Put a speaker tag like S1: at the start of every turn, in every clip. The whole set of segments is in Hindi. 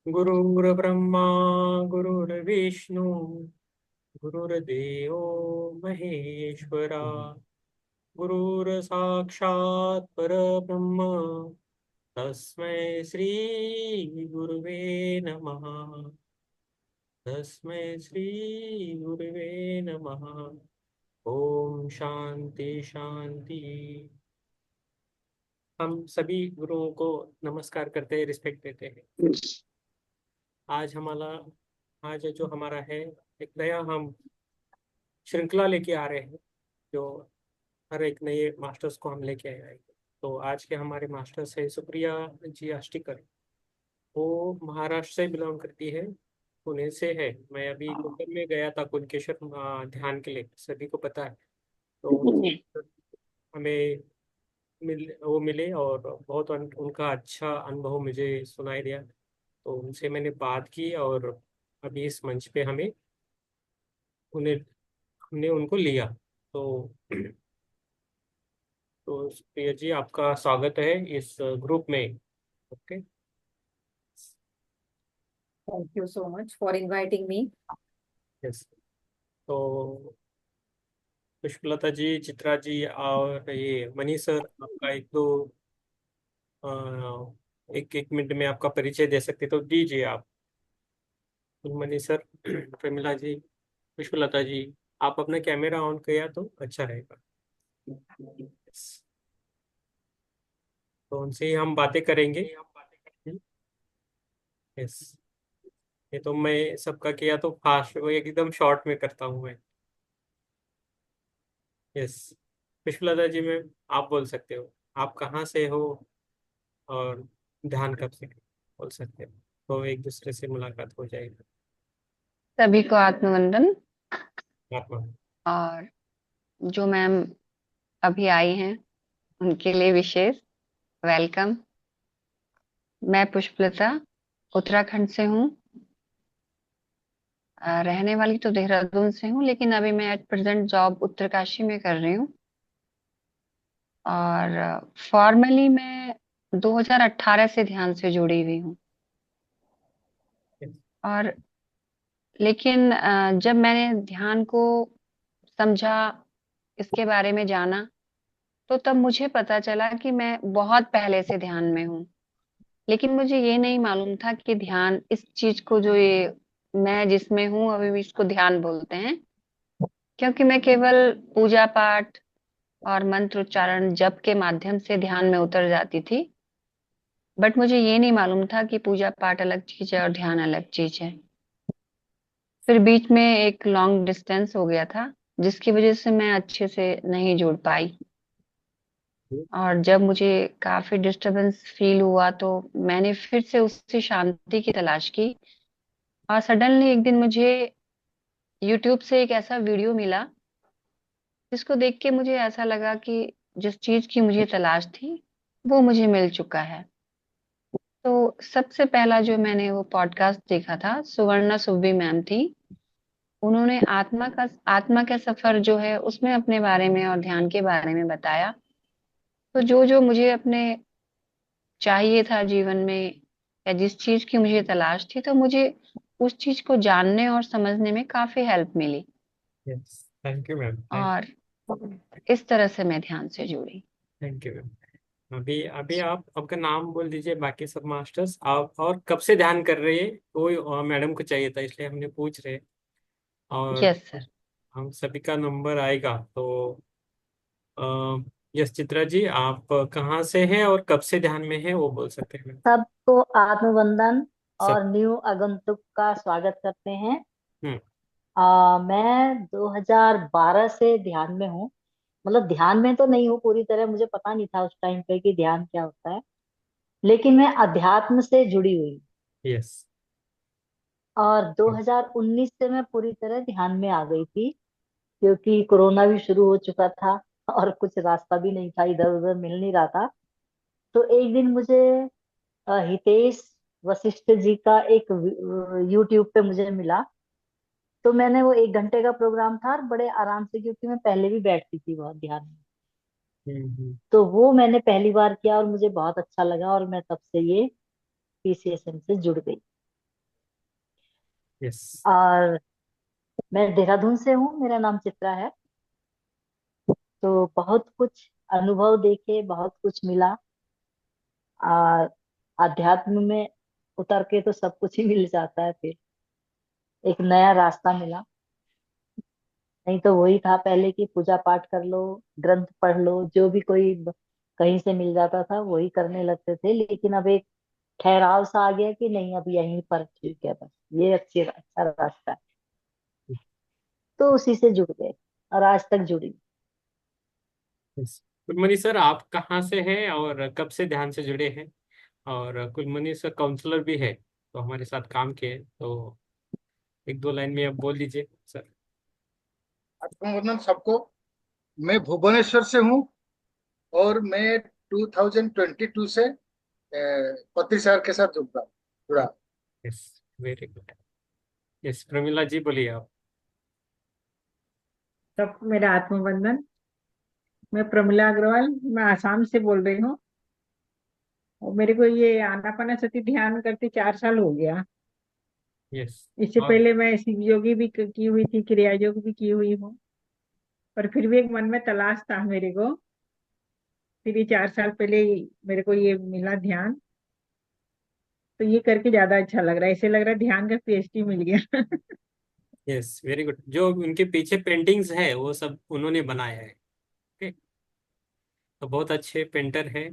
S1: गुरुर्ब्रह्मा गुरुर्विष्णु गुरुर्देवो महेश्वरा गुरुर्साक्षात् परब्रह्म तस्मै श्री गुरुवे नमः। तस्मै श्री गुरुवे नमः। ओम शांति शांति। हम सभी गुरुओं को नमस्कार करते हैं, रिस्पेक्ट देते हैं। आज हमारा आज जो हमारा है, एक नया हम श्रृंखला लेके आ रहे हैं, जो हर एक नए मास्टर्स को हम लेके आएंगे। तो आज के हमारे मास्टर्स है सुप्रिया जी आष्टीकर। वो महाराष्ट्र से बिलोंग करती है, पुणे से है। मैं अभी कोकण में गया था कुणकेश्वर ध्यान के लिए, सभी को पता है। तो हमें वो मिले और बहुत उनका अच्छा अनुभव मुझे सुनाई दिया। तो उनसे मैंने बात की और अभी इस मंच पे उन्हें हमने उनको लिया। तो प्रिया जी, आपका स्वागत है इस ग्रुप में। Okay.
S2: Thank you so much for inviting me.
S1: Yes. तो पुष्पलता जी, चित्रा जी और ये मनी सर, आपका एक दो एक एक मिनट में आपका परिचय दे सकते तो दीजिए आप। मनी सर, प्रमिला जी, पुष्पलता जी, आप अपना कैमरा ऑन किया तो अच्छा रहेगा। Yes। तो उनसे ही हम बातें करेंगे। यस। ये तो मैं सबका किया तो फास्ट, वो एकदम शॉर्ट में करता हूँ मैं। यस। पुष्पलता जी, मैं आप बोल सकते हो, आप कहाँ से हो और ध्यान कब से बोल सकते हो, तो एक दूसरे से मुलाकात हो जाएगी।
S2: सभी को आत्मवंदन।
S1: आप
S2: और जो मैम अभी आई हैं उनके लिए विशेष वेलकम। मैं पुष्पलता उत्तराखंड से हूँ। रहने वाली तो देहरादून से हूँ, लेकिन अभी मैं एट प्रेजेंट जॉब उत्तरकाशी में कर रही हूँ। और फॉर्मली मैं 2018 से ध्यान से जुड़ी हुई हूँ। और लेकिन जब मैंने ध्यान को समझा, इसके बारे में जाना, तो तब मुझे पता चला कि मैं बहुत पहले से ध्यान में हूँ। लेकिन मुझे ये नहीं मालूम था कि ध्यान इस चीज को, जो ये मैं जिसमें हूँ अभी भी, इसको ध्यान बोलते हैं। क्योंकि मैं केवल पूजा पाठ और मंत्र उच्चारण जप के माध्यम से ध्यान में उतर जाती थी। बट मुझे ये नहीं मालूम था कि पूजा पाठ अलग चीज है और ध्यान अलग चीज है। फिर बीच में एक लॉन्ग डिस्टेंस हो गया था, जिसकी वजह से मैं अच्छे से नहीं जुड़ पाई। और जब मुझे काफी डिस्टरबेंस फील हुआ, तो मैंने फिर से उससे शांति की तलाश की। और सडनली एक दिन मुझे यूट्यूब से एक ऐसा वीडियो मिला, जिसको देख के मुझे ऐसा लगा कि जिस चीज की मुझे तलाश थी वो मुझे मिल चुका है। तो सबसे पहला जो मैंने वो पॉडकास्ट देखा था, सुवर्णा सुब्बी मैम थी। उन्होंने आत्मा का सफर जो है उसमें अपने बारे में और ध्यान के बारे में बताया। तो जो जो मुझे अपने चाहिए था जीवन में, या जिस चीज की मुझे तलाश थी, तो मुझे उस चीज को जानने और समझने में काफी हेल्प मिली।
S1: Yes, thank you ma'am.
S2: और इस तरह से मैं ध्यान से जुड़ी।
S1: Thank you ma'am. अभी अभी आप आपका नाम बोल दीजिए, बाकी सब मास्टर्स आप, और कब से ध्यान कर रहे हैं, वो मैडम को चाहिए था इसलिए हमने पूछ रहे। और
S2: यस सर।
S1: हम सभी का नंबर आएगा तो यस, चित्रा जी, आप कहाँ से हैं और कब से ध्यान में हैं वो बोल सकते हैं।
S3: सबको आत्मवंदन
S1: सब।
S3: और न्यू आगंतुक का स्वागत करते हैं।
S1: हम्म।
S3: मैं 2012 से ध्यान में हूँ। मतलब ध्यान में तो नहीं हूँ पूरी तरह, मुझे पता नहीं था उस टाइम पे कि ध्यान क्या होता है। लेकिन मैं अध्यात्म से जुड़ी हुई हूँ।
S1: यस।
S3: और 2019 से मैं पूरी तरह ध्यान में आ गई थी, क्योंकि कोरोना भी शुरू हो चुका था और कुछ रास्ता भी नहीं था, इधर उधर मिल नहीं रहा था। तो एक दिन मुझे हितेश वशिष्ठ जी का एक यूट्यूब पे मुझे मिला। तो मैंने वो 1 घंटे का प्रोग्राम था, और बड़े आराम से, क्योंकि मैं पहले भी बैठती थी बहुत ध्यान में।
S1: हम्म।
S3: तो वो मैंने पहली बार किया और मुझे बहुत अच्छा लगा, और मैं तब से ये पीसीएसएम से जुड़ गई।
S1: यस।
S3: और मैं देहरादून से हूँ, मेरा नाम चित्रा है। तो बहुत कुछ अनुभव देखे, बहुत कुछ मिला। और अध्यात्म में उतर के तो सब कुछ ही मिल जाता है फिर। एक नया रास्ता मिला। नहीं तो वही था पहले की पूजा पाठ कर लो, ग्रंथ पढ़ लो, जो भी कोई कहीं से मिल जाता था वही करने लगते थे। लेकिन अब एक ठहराव सा आ गया कि नहीं, अब यहीं पर ठीक है, बस ये अच्छा रास्ता है। तो उसी से जुड़ गए और आज तक जुड़ी।
S1: यस। कुलमनी सर, आप कहाँ से हैं और कब से ध्यान से जुड़े हैं? और कुलमनी सर काउंसलर भी है, तो हमारे साथ काम किए, तो एक दो लाइन में आप बोल दीजिए सर।
S4: अभिनंदन सबको। मैं भुवनेश्वर से हूँ और मैं 2022 से पति सर के साथ जुड़ा जुड़ा।
S1: Yes, very good. Yes, Pramila ji बोलिए आप।
S5: सबको मेरा आत्मवंदन। मैं प्रमिला अग्रवाल, मैं आसाम से बोल रही हूँ। और मेरे को ये आनापानासती ध्यान करते 4 साल हो गया।
S1: यस।
S5: इससे
S1: और
S5: पहले मैं शिव योगी भी की हुई थी, क्रिया योग भी की हुई हूँ। पर फिर भी एक मन में तलाश था मेरे को। फिर ये 4 साल पहले मेरे को ये मिला ध्यान। तो ये करके ज्यादा अच्छा लग रहा है, ऐसे लग रहा है ध्यान का पीएचडी मिल गया।
S1: Yes, very good. जो उनके पीछे पेंटिंग्स है वो सब उन्होंने बनाया है। ओके, तो बहुत अच्छे पेंटर है,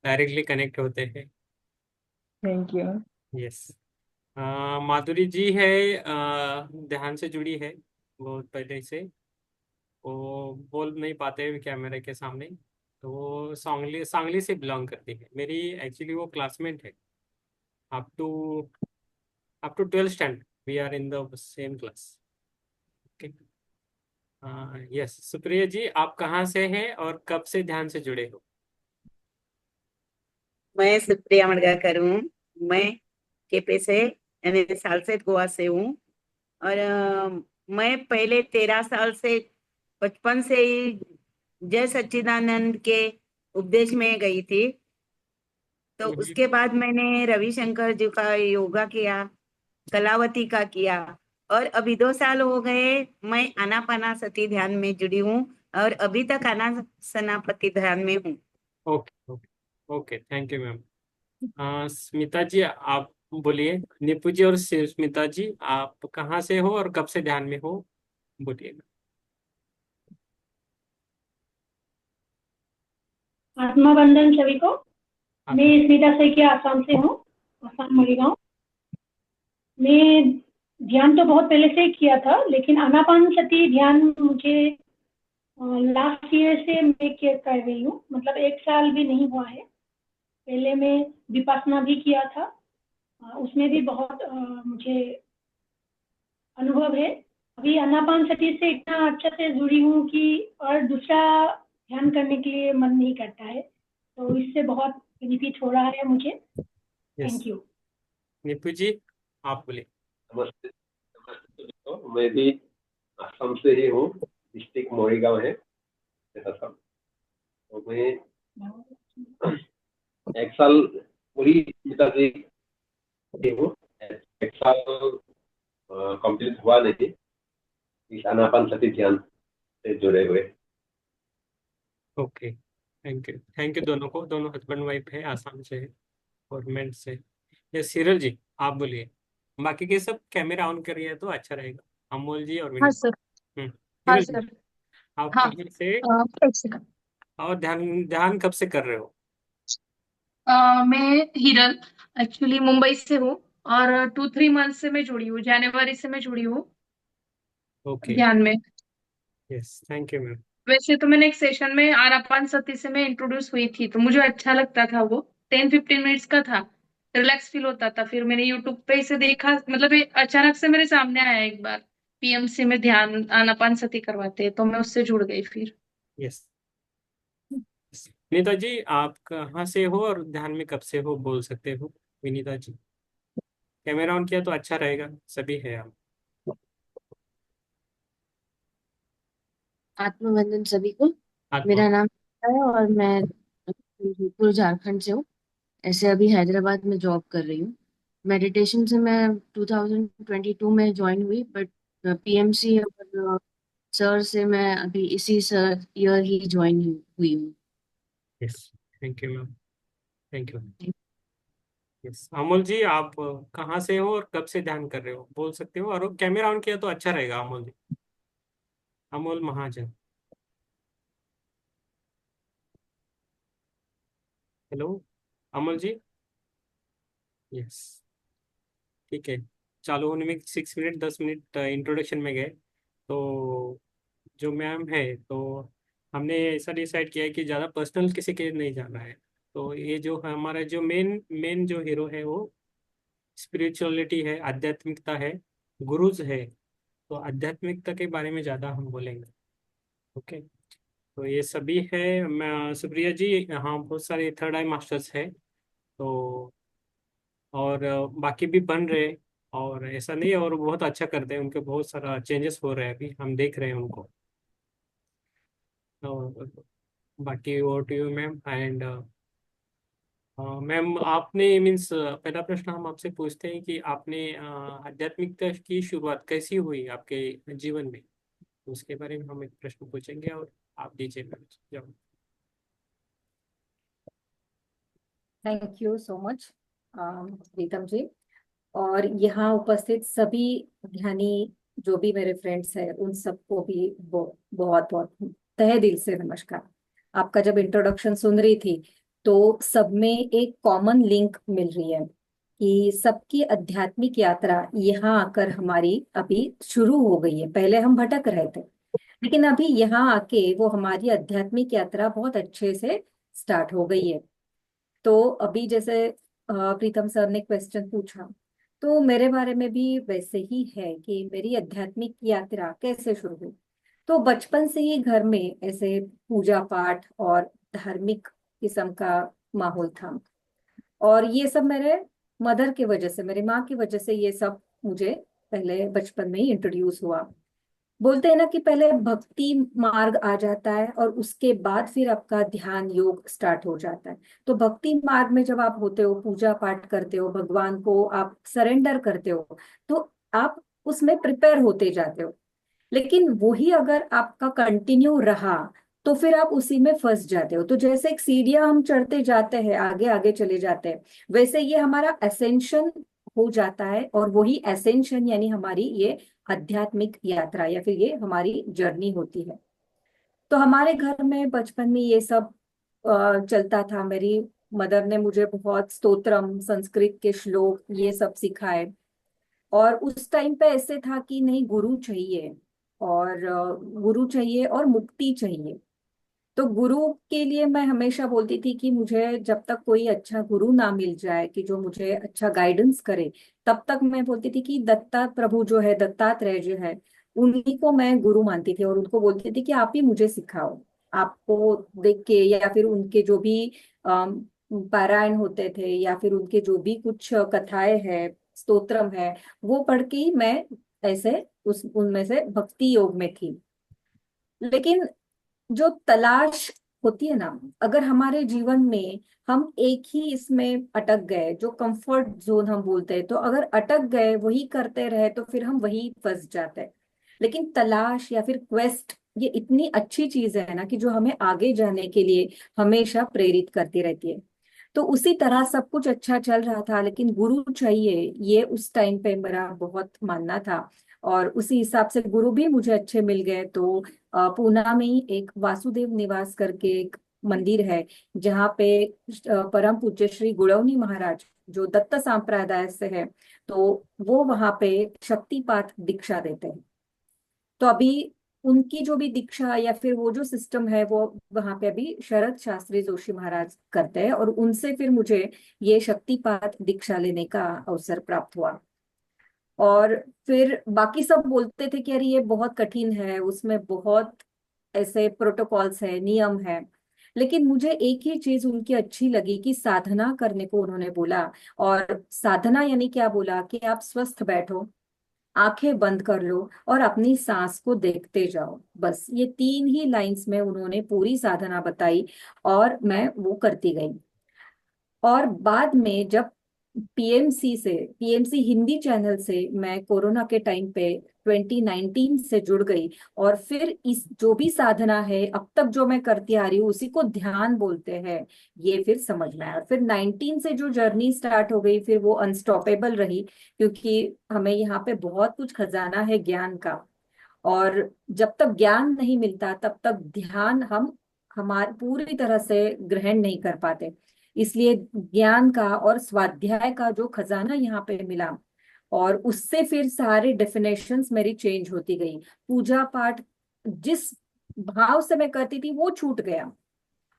S1: डायरेक्टली कनेक्ट होते हैं।
S5: Thank you.
S1: यस। माधुरी जी है, ध्यान से जुड़ी है बहुत पहले से। वो बोल नहीं पाते कैमरे के सामने, तो वो सांगली सांगली से बिलोंग करती है। मेरी एक्चुअली वो क्लासमेट है। Up to up to 12th standard we are in the same class. Okay. Yes, Supriya ji, आप कहाँ से हैं और कब से ध्यान से जुड़े हो?
S6: मैं सुप्रिया मडगाकर हूँ। मैं केपे से यानी सालसेट गोवा से हूँ। और मैं पहले 13 साल से, बचपन से ही जय सच्चिदानंद के उपदेश में गई थी। तो उसके बाद मैंने रविशंकर जी का योगा किया, कलावती का किया। और अभी 2 साल हो गए मैं आनापानासती ध्यान में जुड़ी हूँ। और अभी तक आनापानासती ध्यान में हूँ।
S1: Okay okay okay, thank you ma'am. Smita ji आप बोलिए। नीपू जी और स्मिता जी, आप कहाँ से हो और कब से ध्यान में हो? बोलिए।
S7: आत्मवंदन सभी को।
S1: आप।
S7: मैं स्मिता सैकिया आसाम से हूँ, आसाम मरीगांव। मैं ध्यान तो बहुत पहले से ही किया था, लेकिन आनापानसती ध्यान मुझे लास्ट ईयर से मैं कर रही हूँ। मतलब 1 साल भी नहीं हुआ है। पहले मैं विपासना भी किया था, उसमें भी बहुत मुझे अनुभव है। अभी आनापानसती से इतना अच्छा से जुड़ी हूँ कि और दूसरा ध्यान करने के लिए मन नहीं करता है। तो इससे बहुत बेनिफिट हो रहा है मुझे।
S1: Yes,
S7: thank you.
S1: Neepu ji आप बोलिए।
S8: नमस्ते। नमस्ते दोस्तों, मैं भी असम से ही हूँ। डिस्ट्रिक्ट मोरीगांव है मेरा असम। तो मैं 1 साल पूरी पिताजी की हूँ। 1 साल कंप्लीट हुआ नहीं इस आनापान सती ध्यान से जुड़े हुए।
S1: ओके, थैंक यू दोनों को। दोनों हस्बैंड वाइफ है, आसाम से है, गवर्नमेंट से। यस, सीरल जी आप बोलिए। बाकी के सब कैमरा ऑन करिए तो अच्छा रहेगा, अमोल जी और
S9: हाँ
S1: विनीत।
S9: सर। हाँ
S1: सीरल जी,
S9: सर।
S1: आप
S9: हाँ।
S1: कहाँ से
S9: एक सेकंड।
S1: और ध्यान ध्यान कब से कर रहे हो?
S9: मैं हिरल एक्चुअली मुंबई से हूँ। और 2-3 मंथ से मैं जुड़ी हूँ, जनवरी से मैं जुड़ी हूँ
S1: ओके।
S9: ध्यान में।
S1: Yes, thank you ma'am.
S9: वैसे तो मैंने एक सेशन में आनापान सती से मैं इंट्रोड्यूस हुई थी, तो मुझे अच्छा लगता था वो। 10-15 मिनट्स का था, रिलैक्स फील होता था। फिर मैंने यूट्यूब पे इसे देखा, मतलब ये अचानक से मेरे सामने आया एक बार, पीएमसी में ध्यान आनापान सती करवाते हैं, तो मैं उससे जुड़ गई फिर।
S1: यस। विनीता जी आप कहाँ से हो और ध्यान में कब से हो, बोल सकते हो विनीता जी? कैमरा ऑन किया तो अच्छा रहेगा, सभी है आप।
S10: आत्मवंदन सभी को।
S1: आत्मा।
S10: मेरा नाम है और मैं जयपुर झारखंड से हूँ। ऐसे अभी हैदराबाद में जॉब कर रही हूँ। मेडिटेशन से मैं 2022 में ज्वाइन हुई, बट पीएमसी और सर से मैं अभी इसी ईयर ही ज्वाइन हुई हूँ।
S1: Yes, thank you ma'am, thank you. Yes, Amol ji, आप कहाँ से हो और कब से ध्यान कर रहे हो, बोल सकते हो? और कैमरा ऑन किया तो अच्छा रहेगा अमोल जी। अमोल महाजन, हेलो अमोल जी। यस, ठीक है। चालू होने में 6 मिनट 10 मिनट इंट्रोडक्शन में गए तो जो मैम है, तो हमने ऐसा डिसाइड किया है कि ज़्यादा पर्सनल किसी के नहीं जाना है। तो ये जो हमारा जो मेन मेन जो हीरो है वो स्पिरिचुअलिटी है, आध्यात्मिकता है, गुरुज है। तो आध्यात्मिकता के बारे में ज़्यादा हम बोलेंगे। ओके, तो ये सभी है। मैं सुप्रिया जी, हाँ, बहुत सारे थर्ड आई मास्टर्स है। तो और बाकी भी बन रहे, और ऐसा नहीं है, और बहुत अच्छा करते हैं, उनके बहुत सारा चेंजेस हो रहे हैं, अभी हम देख रहे हैं उनको। और बाकी over to you ma'am. And ma'am, आपने मीन्स पहला प्रश्न हम आपसे पूछते हैं कि आपने आध्यात्मिकता की शुरुआत कैसी हुई आपके जीवन में, तो उसके बारे में हम एक प्रश्न पूछेंगे और आप दीजिए मैम जवाब।
S11: थैंक यू सो मच प्रीतम जी, और यहाँ उपस्थित सभी ध्यानी जो भी मेरे फ्रेंड्स हैं उन सबको भी बहुत बहुत तहे दिल से नमस्कार। आपका जब इंट्रोडक्शन सुन रही थी तो सब में एक कॉमन लिंक मिल रही है कि सबकी आध्यात्मिक यात्रा यहाँ आकर हमारी अभी शुरू हो गई है। पहले हम भटक रहे थे, लेकिन अभी यहाँ आके वो हमारी आध्यात्मिक यात्रा बहुत अच्छे से स्टार्ट हो गई है। तो अभी जैसे प्रीतम सर ने क्वेश्चन पूछा, तो मेरे बारे में भी वैसे ही है कि मेरी आध्यात्मिक यात्रा कैसे शुरू हुई। तो बचपन से ही घर में ऐसे पूजा पाठ और धार्मिक किस्म का माहौल था, और ये सब मेरे मदर की वजह से, मेरी माँ की वजह से ये सब मुझे पहले बचपन में ही इंट्रोड्यूस हुआ। बोलते हैं ना कि पहले भक्ति मार्ग आ जाता है और उसके बाद फिर आपका ध्यान योग स्टार्ट हो जाता है। तो भक्ति मार्ग में जब आप होते हो, पूजा पाठ करते हो, भगवान को आप सरेंडर करते हो, तो आप उसमें प्रिपेयर होते जाते हो। लेकिन वही अगर आपका कंटिन्यू रहा तो फिर आप उसी में फंस जाते हो। तो जैसे एक सीढ़ियां हम चढ़ते जाते हैं, आगे आगे चले जाते हैं, वैसे ये हमारा असेंशन हो जाता है, और वही असेंशन यानी हमारी ये आध्यात्मिक यात्रा या फिर ये हमारी जर्नी होती है। तो हमारे घर में बचपन में ये सब चलता था। मेरी मदर ने मुझे बहुत स्तोत्रम, संस्कृत के श्लोक, ये सब सिखाए। और उस टाइम पे ऐसे था कि नहीं, गुरु चाहिए, और गुरु चाहिए और मुक्ति चाहिए। तो गुरु के लिए मैं हमेशा बोलती थी कि मुझे जब तक कोई अच्छा गुरु ना मिल जाए कि जो मुझे अच्छा गाइडेंस करे, तब तक मैं बोलती थी कि दत्ता प्रभु जो है, दत्तात्रेय जो है, उन्हीं को मैं गुरु मानती थी, और उनको बोलती थी कि आप ही मुझे सिखाओ। आपको देख के या फिर उनके जो भी पारायण होते थे या फिर उनके जो भी कुछ कथाएं है, स्तोत्रम है, वो पढ़ के ही मैं ऐसे उस उनमें से भक्ति योग में थी। लेकिन जो तलाश होती है ना, अगर हमारे जीवन में हम एक ही इसमें अटक गए, जो कंफर्ट जोन हम बोलते हैं, तो अगर अटक गए, वही करते रहे, तो फिर हम वही फंस जाते हैं। लेकिन तलाश या फिर क्वेस्ट ये इतनी अच्छी चीज है ना कि जो हमें आगे जाने के लिए हमेशा प्रेरित करती रहती है। तो उसी तरह सब कुछ अच्छा चल रहा था, लेकिन गुरु चाहिए, ये उस टाइम पे मेरा बहुत मानना था। और उसी हिसाब से गुरु भी मुझे अच्छे मिल गए। तो पूना में ही एक वासुदेव निवास करके एक मंदिर है, जहाँ पे परम पूज्य श्री गुणवनी महाराज जो दत्त संप्रदाय से है, तो वो वहां पे शक्तिपात दीक्षा देते हैं। तो अभी उनकी जो भी दीक्षा या फिर वो जो सिस्टम है, वो वहां पे अभी शरद शास्त्री जोशी महाराज करते हैं, और उनसे फिर मुझे ये शक्तिपात दीक्षा लेने का अवसर प्राप्त हुआ। और फिर बाकी सब बोलते थे कि अरे ये बहुत कठिन है, उसमें बहुत ऐसे प्रोटोकॉल्स है, नियम है। लेकिन मुझे एक ही चीज उनकी अच्छी लगी कि साधना करने को उन्होंने बोला। और साधना यानी क्या बोला कि आप स्वस्थ बैठो, आंखें बंद कर लो और अपनी सांस को देखते जाओ। बस ये 3 ही लाइंस में उन्होंने पूरी साधना बताई, और मैं वो करती गई। और बाद में जब पीएमसी हिंदी चैनल से मैं कोरोना के टाइम पे 2019 से जुड़ गई। और फिर इस जो भी साधना है अब तक जो मैं करती आ रही हूँ उसी को ध्यान बोलते हैं, ये फिर समझ में आया। और फिर 19 से जो जर्नी स्टार्ट हो गई फिर वो अनस्टॉपेबल रही, क्योंकि हमें यहाँ पे बहुत कुछ खजाना है ज्ञान का। और जब तक ज्ञान नहीं मिलता तब तक ध्यान हम हमारे पूरी तरह से ग्रहण नहीं कर पाते। इसलिए ज्ञान का और स्वाध्याय का जो खजाना यहाँ पे मिला, और उससे फिर सारे डेफिनेशंस मेरी चेंज होती गई। पूजा पाठ जिस भाव से मैं करती थी वो छूट गया।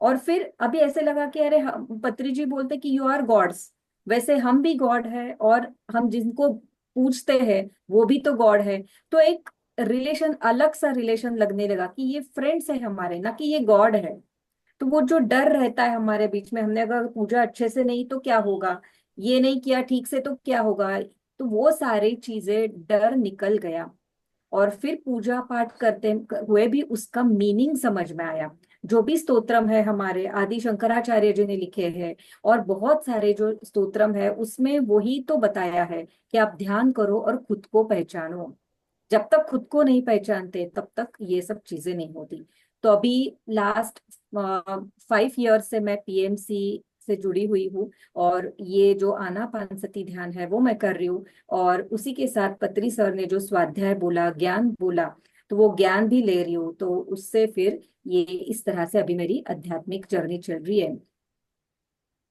S11: और फिर अभी ऐसे लगा कि अरे पत्री जी बोलते कि यू आर गॉड्स, वैसे हम भी गॉड है और हम जिनको पूजते हैं वो भी तो गॉड है। तो एक रिलेशन, अलग सा रिलेशन लगने लगा कि ये फ्रेंड्स है हमारे, ना कि ये गॉड है। तो वो जो डर रहता है हमारे बीच में, हमने अगर पूजा अच्छे से नहीं तो क्या होगा, ये नहीं किया ठीक से तो क्या होगा, तो वो सारी चीजें डर निकल गया। और फिर पूजा पाठ करते हुए भी उसका मीनिंग समझ में आया। जो भी स्तोत्रम है हमारे आदि शंकराचार्य जी ने लिखे हैं, और बहुत सारे जो स्तोत्रम है उसमें वही तो बताया है कि आप ध्यान करो और खुद को पहचानो। जब तक खुद को नहीं पहचानते तब तक ये सब चीजें नहीं होती। तो अभी लास्ट 5 ईयर से मैं पीएमसी से जुड़ी हुई हूँ, और ये जो आनापानसती ध्यान है वो मैं कर रही हूँ। और उसी के साथ पत्री सर ने जो स्वाध्याय बोला, ज्ञान बोला, तो वो ज्ञान भी ले रही हूँ। तो उससे फिर ये इस तरह से अभी मेरी आध्यात्मिक जर्नी चल रही है।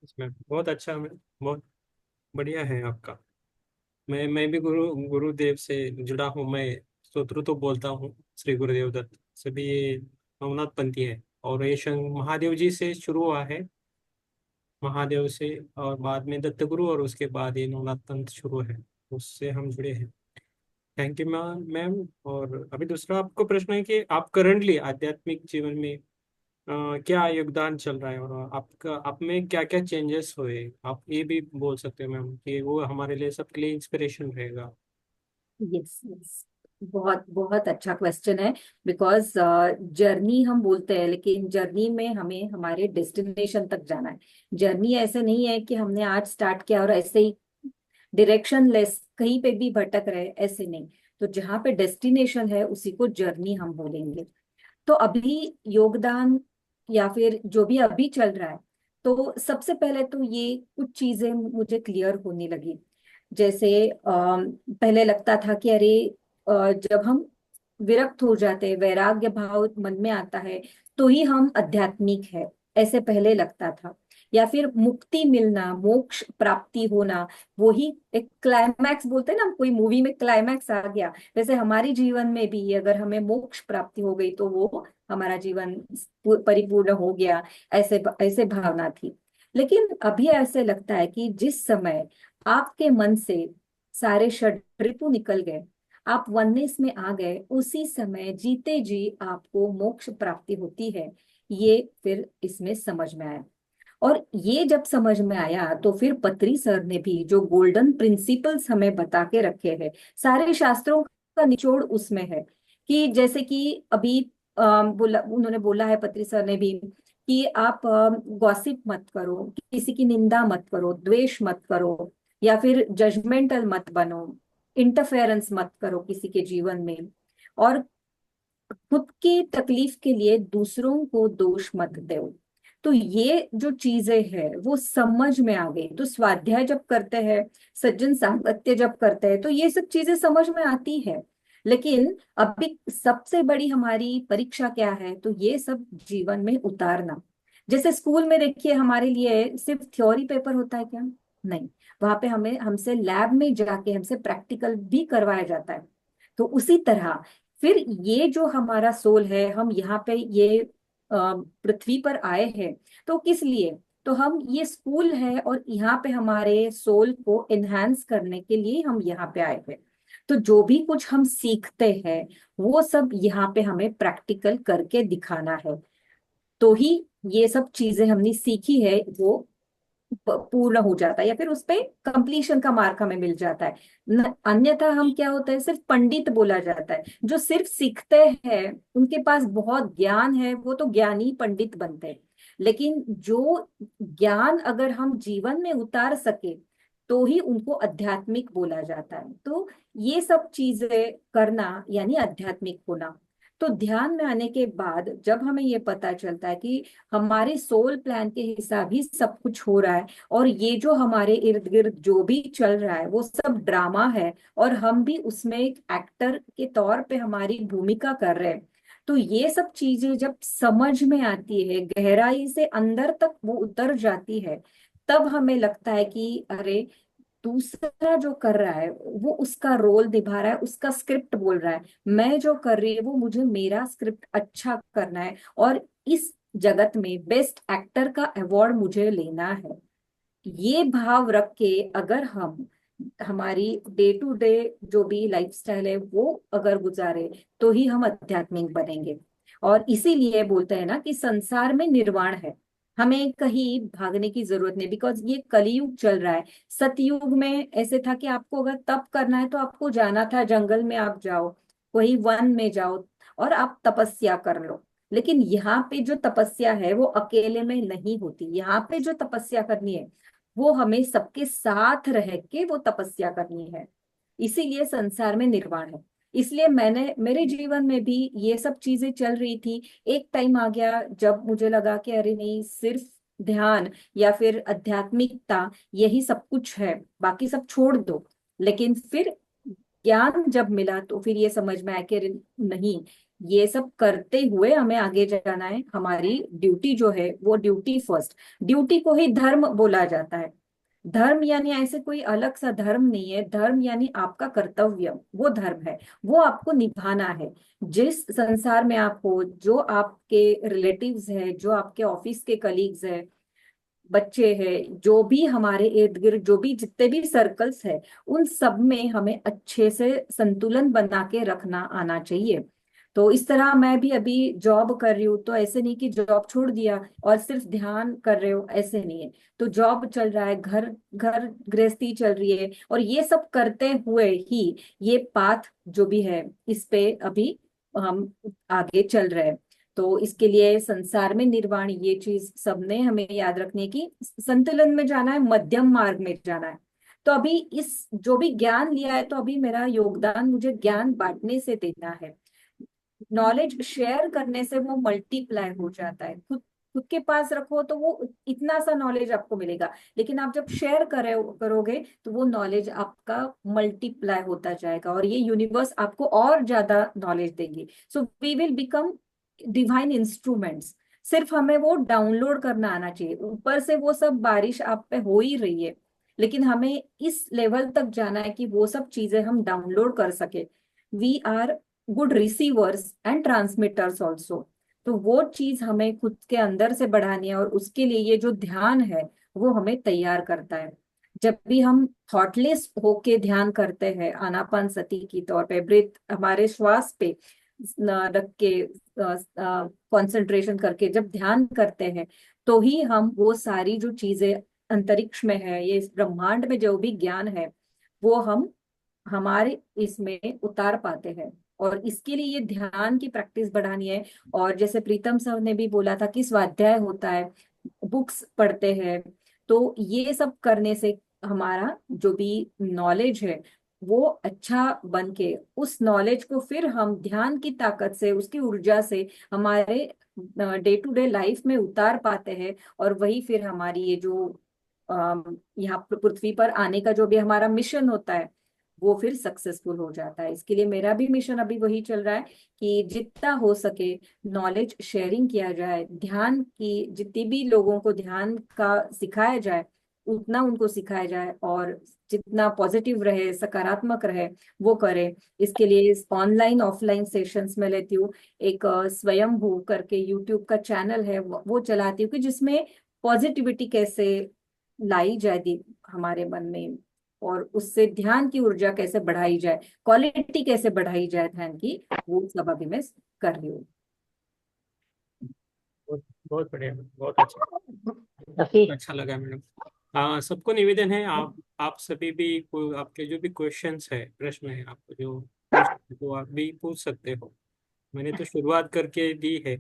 S1: इसमें बहुत अच्छा, मैं बहुत बढ़िया है आपका। मैं भी गुरुदेव से जुड़ा हूँ। मैं स्तोत्र तो बोलता हूँ श्री गुरुदेव दत्त से भी। ये नवनाथ पंथी है और ये महादेव जी से शुरू हुआ है, महादेव से, और बाद में दत्त गुरु, और उसके बाद ये नवनाथ पंथ शुरू है, उससे हम जुड़े हैं। Thank you ma'am. और अभी दूसरा आपको प्रश्न है कि आप करंटली आध्यात्मिक जीवन में क्या योगदान चल रहा है, और आपका आप में क्या क्या चेंजेस हुए, आप ये भी बोल सकते हैं मैम, कि वो हमारे लिए सबके लिए इंस्पिरेशन रहेगा।
S11: यस यस, बहुत बहुत अच्छा क्वेश्चन है। बिकॉज जर्नी हम बोलते हैं, लेकिन जर्नी में हमें हमारे डेस्टिनेशन तक जाना है। जर्नी ऐसे नहीं है कि हमने आज स्टार्ट किया और ऐसे ही डायरेक्शन लेस कहीं पे भी भटक रहे, ऐसे नहीं। तो जहाँ पे डेस्टिनेशन है उसी को जर्नी हम बोलेंगे। तो अभी योगदान या फिर जो भी अभी चल रहा है, तो सबसे पहले तो ये कुछ चीजें मुझे क्लियर होने लगी। जैसे पहले लगता था कि अरे जब हम विरक्त हो जाते हैं, वैराग्य भाव मन में आता है, तो ही हम आध्यात्मिक है, ऐसे पहले लगता था। या फिर मुक्ति मिलना, मोक्ष प्राप्ति होना, वो ही एक क्लाइमैक्स बोलते हैं ना, कोई मूवी में क्लाइमैक्स आ गया, वैसे हमारे जीवन में भी अगर हमें मोक्ष प्राप्ति हो गई तो वो हमारा जीवन परिपूर्ण हो गया, ऐसे ऐसे भावना थी। लेकिन अभी ऐसे लगता है कि जिस समय आपके मन से सारे षड्रिपु निकल गए, आप वननेस में आ गए, उसी समय जीते जी आपको मोक्ष प्राप्ति होती है। ये फिर इसमें समझ में आया। और ये जब समझ में आया तो फिर पत्री सर ने भी जो गोल्डन प्रिंसिपल्स हमें बता के रखे हैं, सारे शास्त्रों का निचोड़ उसमें है। कि जैसे कि अभी उन्होंने बोला है, पत्री सर ने भी, कि आप गॉसिप मत करो, किसी की निंदा मत करो, द्वेष मत करो, या फिर जजमेंटल मत बनो, इंटरफेरेंस मत करो किसी के जीवन में, और खुद की तकलीफ के लिए दूसरों को दोष मत दो। तो ये जो चीजें हैं वो समझ में आ गई। तो स्वाध्याय जब करते हैं, सज्जन सांगत्य जब करते हैं, तो ये सब चीजें समझ में आती है। लेकिन अभी सबसे बड़ी हमारी परीक्षा क्या है, तो ये सब जीवन में उतारना। जैसे स्कूल में देखिए हमारे लिए सिर्फ थ्योरी पेपर होता है क्या? नहीं, वहां पे हमें हमसे लैब में जाके हमसे प्रैक्टिकल भी करवाया जाता है। तो उसी तरह फिर ये जो हमारा सोल है, हम यहाँ पे ये पृथ्वी पर आए हैं तो किस लिए? तो हम ये स्कूल है और यहाँ पे हमारे सोल को एनहांस करने के लिए हम यहाँ पे आए हैं। तो जो भी कुछ हम सीखते हैं वो सब यहाँ पे हमें प्रैक्टिकल करके दिखाना है, तो ही ये सब चीजें हमने सीखी है वो पूर्ण हो जाता है, या फिर उस पे कंप्लीशन का मार्क हमें मिल जाता है। अन्यथा हम क्या होता है, सिर्फ पंडित बोला जाता है। जो सिर्फ सीखते हैं, उनके पास बहुत ज्ञान है, वो तो ज्ञानी पंडित बनते हैं। लेकिन जो ज्ञान अगर हम जीवन में उतार सके तो ही उनको आध्यात्मिक बोला जाता है। तो ये सब चीजें करना यानी आध्यात्मिक होना। तो ध्यान में आने के बाद जब हमें ये पता चलता है कि हमारे सोल प्लान के हिसाब ही सब कुछ हो रहा है, और ये जो हमारे इर्द गिर्द जो भी चल रहा है वो सब ड्रामा है, और हम भी उसमें एक एक्टर के तौर पे हमारी भूमिका कर रहे हैं। तो ये सब चीजें जब समझ में आती है, गहराई से अंदर तक वो उतर जाती है, तब हमें लगता है कि अरे, दूसरा जो कर रहा है वो उसका रोल निभा रहा है, उसका स्क्रिप्ट बोल रहा है, मैं जो कर रही है वो मुझे मेरा स्क्रिप्ट अच्छा करना है, और इस जगत में बेस्ट एक्टर का अवार्ड मुझे लेना है। ये भाव रख के अगर हम हमारी डे टू डे जो भी लाइफस्टाइल है वो अगर गुजारे, तो ही हम आध्यात्मिक बनेंगे। और इसीलिए बोलते हैं ना कि संसार में निर्वाण है, हमें कहीं भागने की जरूरत नहीं, बिकॉज ये कलयुग चल रहा है। सतयुग में ऐसे था कि आपको अगर तप करना है तो आपको जाना था जंगल में, आप जाओ, वही वन में जाओ और आप तपस्या कर लो। लेकिन यहाँ पे जो तपस्या है वो अकेले में नहीं होती, यहाँ पे जो तपस्या करनी है वो हमें सबके साथ रह के वो तपस्या करनी है। इसीलिए संसार में निर्वाण है। इसलिए मैंने मेरे जीवन में भी ये सब चीजें चल रही थी। एक टाइम आ गया जब मुझे लगा कि अरे नहीं, सिर्फ ध्यान या फिर आध्यात्मिकता यही सब कुछ है, बाकी सब छोड़ दो। लेकिन फिर ज्ञान जब मिला तो फिर ये समझ में आया कि अरे नहीं, ये सब करते हुए हमें आगे जाना है। हमारी ड्यूटी जो है वो ड्यूटी फर्स्ट, ड्यूटी को ही धर्म बोला जाता है। धर्म यानी ऐसे कोई अलग सा धर्म नहीं है, धर्म यानी आपका कर्तव्य, वो धर्म है, वो आपको निभाना है। जिस संसार में आप हो, जो आपके रिलेटिव्स है, जो आपके ऑफिस के कलीग्स है, बच्चे हैं, जो भी हमारे इर्द गिर्द जो भी जितने भी सर्कल्स है, उन सब में हमें अच्छे से संतुलन बना के रखना आना चाहिए। तो इस तरह मैं भी अभी जॉब कर रही हूँ, तो ऐसे नहीं कि जॉब छोड़ दिया और सिर्फ ध्यान कर रहे हो, ऐसे नहीं है। तो जॉब चल रहा है, घर घर गृहस्थी चल रही है, और ये सब करते हुए ही ये पाथ जो भी है इस पे अभी हम आगे चल रहे हैं। तो इसके लिए संसार में निर्वाण, ये चीज सबने हमें याद रखनी है कि संतुलन में जाना है, मध्यम मार्ग में जाना है। तो अभी इस जो भी ज्ञान लिया है, तो अभी मेरा योगदान मुझे ज्ञान बांटने से देना है। नॉलेज शेयर करने से वो मल्टीप्लाई हो जाता है। खुद खुद के पास रखो तो वो इतना सा नॉलेज आपको मिलेगा, लेकिन आप जब शेयर करोगे तो वो नॉलेज आपका मल्टीप्लाई होता जाएगा, और ये यूनिवर्स आपको और ज्यादा नॉलेज देंगी। So we will become divine instruments. सिर्फ हमें वो डाउनलोड करना आना चाहिए, ऊपर से वो सब बारिश आप पे हो ही रही है, लेकिन हमें इस लेवल तक जाना है कि वो सब चीजें हम डाउनलोड कर सके। We are good receivers and transmitters also. तो वो चीज हमें खुद के अंदर से बढ़ानी है, और उसके लिए ये जो ध्यान है वो हमें तैयार करता है। जब भी हम थॉटलेस होके ध्यान करते हैं, आनापान सती की तौर पे ब्रीथ हमारे श्वास पे रख के कंसंट्रेशन करके जब ध्यान करते हैं, तो ही हम वो सारी जो चीजें अंतरिक्ष में है, ये इस ब्रह्मांड में जो भी ज्ञान है, वो हम हमारे इसमें उतार पाते हैं। और इसके लिए ये ध्यान की प्रैक्टिस बढ़ानी है। और जैसे प्रीतम सर ने भी बोला था कि स्वाध्याय होता है, बुक्स पढ़ते हैं, तो ये सब करने से हमारा जो भी नॉलेज है वो अच्छा बन के, उस नॉलेज को फिर हम ध्यान की ताकत से, उसकी ऊर्जा से हमारे डे टू डे लाइफ में उतार पाते हैं। और वही फिर हमारी ये जो यहाँ पृथ्वी पर आने का जो भी हमारा मिशन होता है वो फिर सक्सेसफुल हो जाता है। इसके लिए मेरा भी मिशन अभी वही चल रहा है कि जितना हो सके नॉलेज शेयरिंग किया जाए, ध्यान की जितनी भी लोगों को ध्यान का सिखाया जाए उतना उनको सिखाया जाए, और जितना पॉजिटिव रहे, सकारात्मक रहे, वो करें। इसके लिए ऑनलाइन ऑफलाइन सेशंस में लेती हूँ। एक स्वयंभू करके यूट्यूब का चैनल है, वो चलाती हूँ कि जिसमें पॉजिटिविटी कैसे लाई जाए हमारे मन में, और उससे ध्यान की ऊर्जा कैसे बढ़ाई जाए, क्वालिटी कैसे बढ़ाई जाए ध्यान की, वो सब अभी मैं कर रही हूँ।
S1: बहुत बहुत बढ़िया, बहुत अच्छा,
S3: रफी,
S1: अच्छा लगा मैडम। सबको निवेदन है, आप सभी भी आपके जो भी क्वेश्चंस है, प्रश्न है, आपको जो वो आप भी पूछ सकते हो। मैंने तो शुरुआत करके दी है,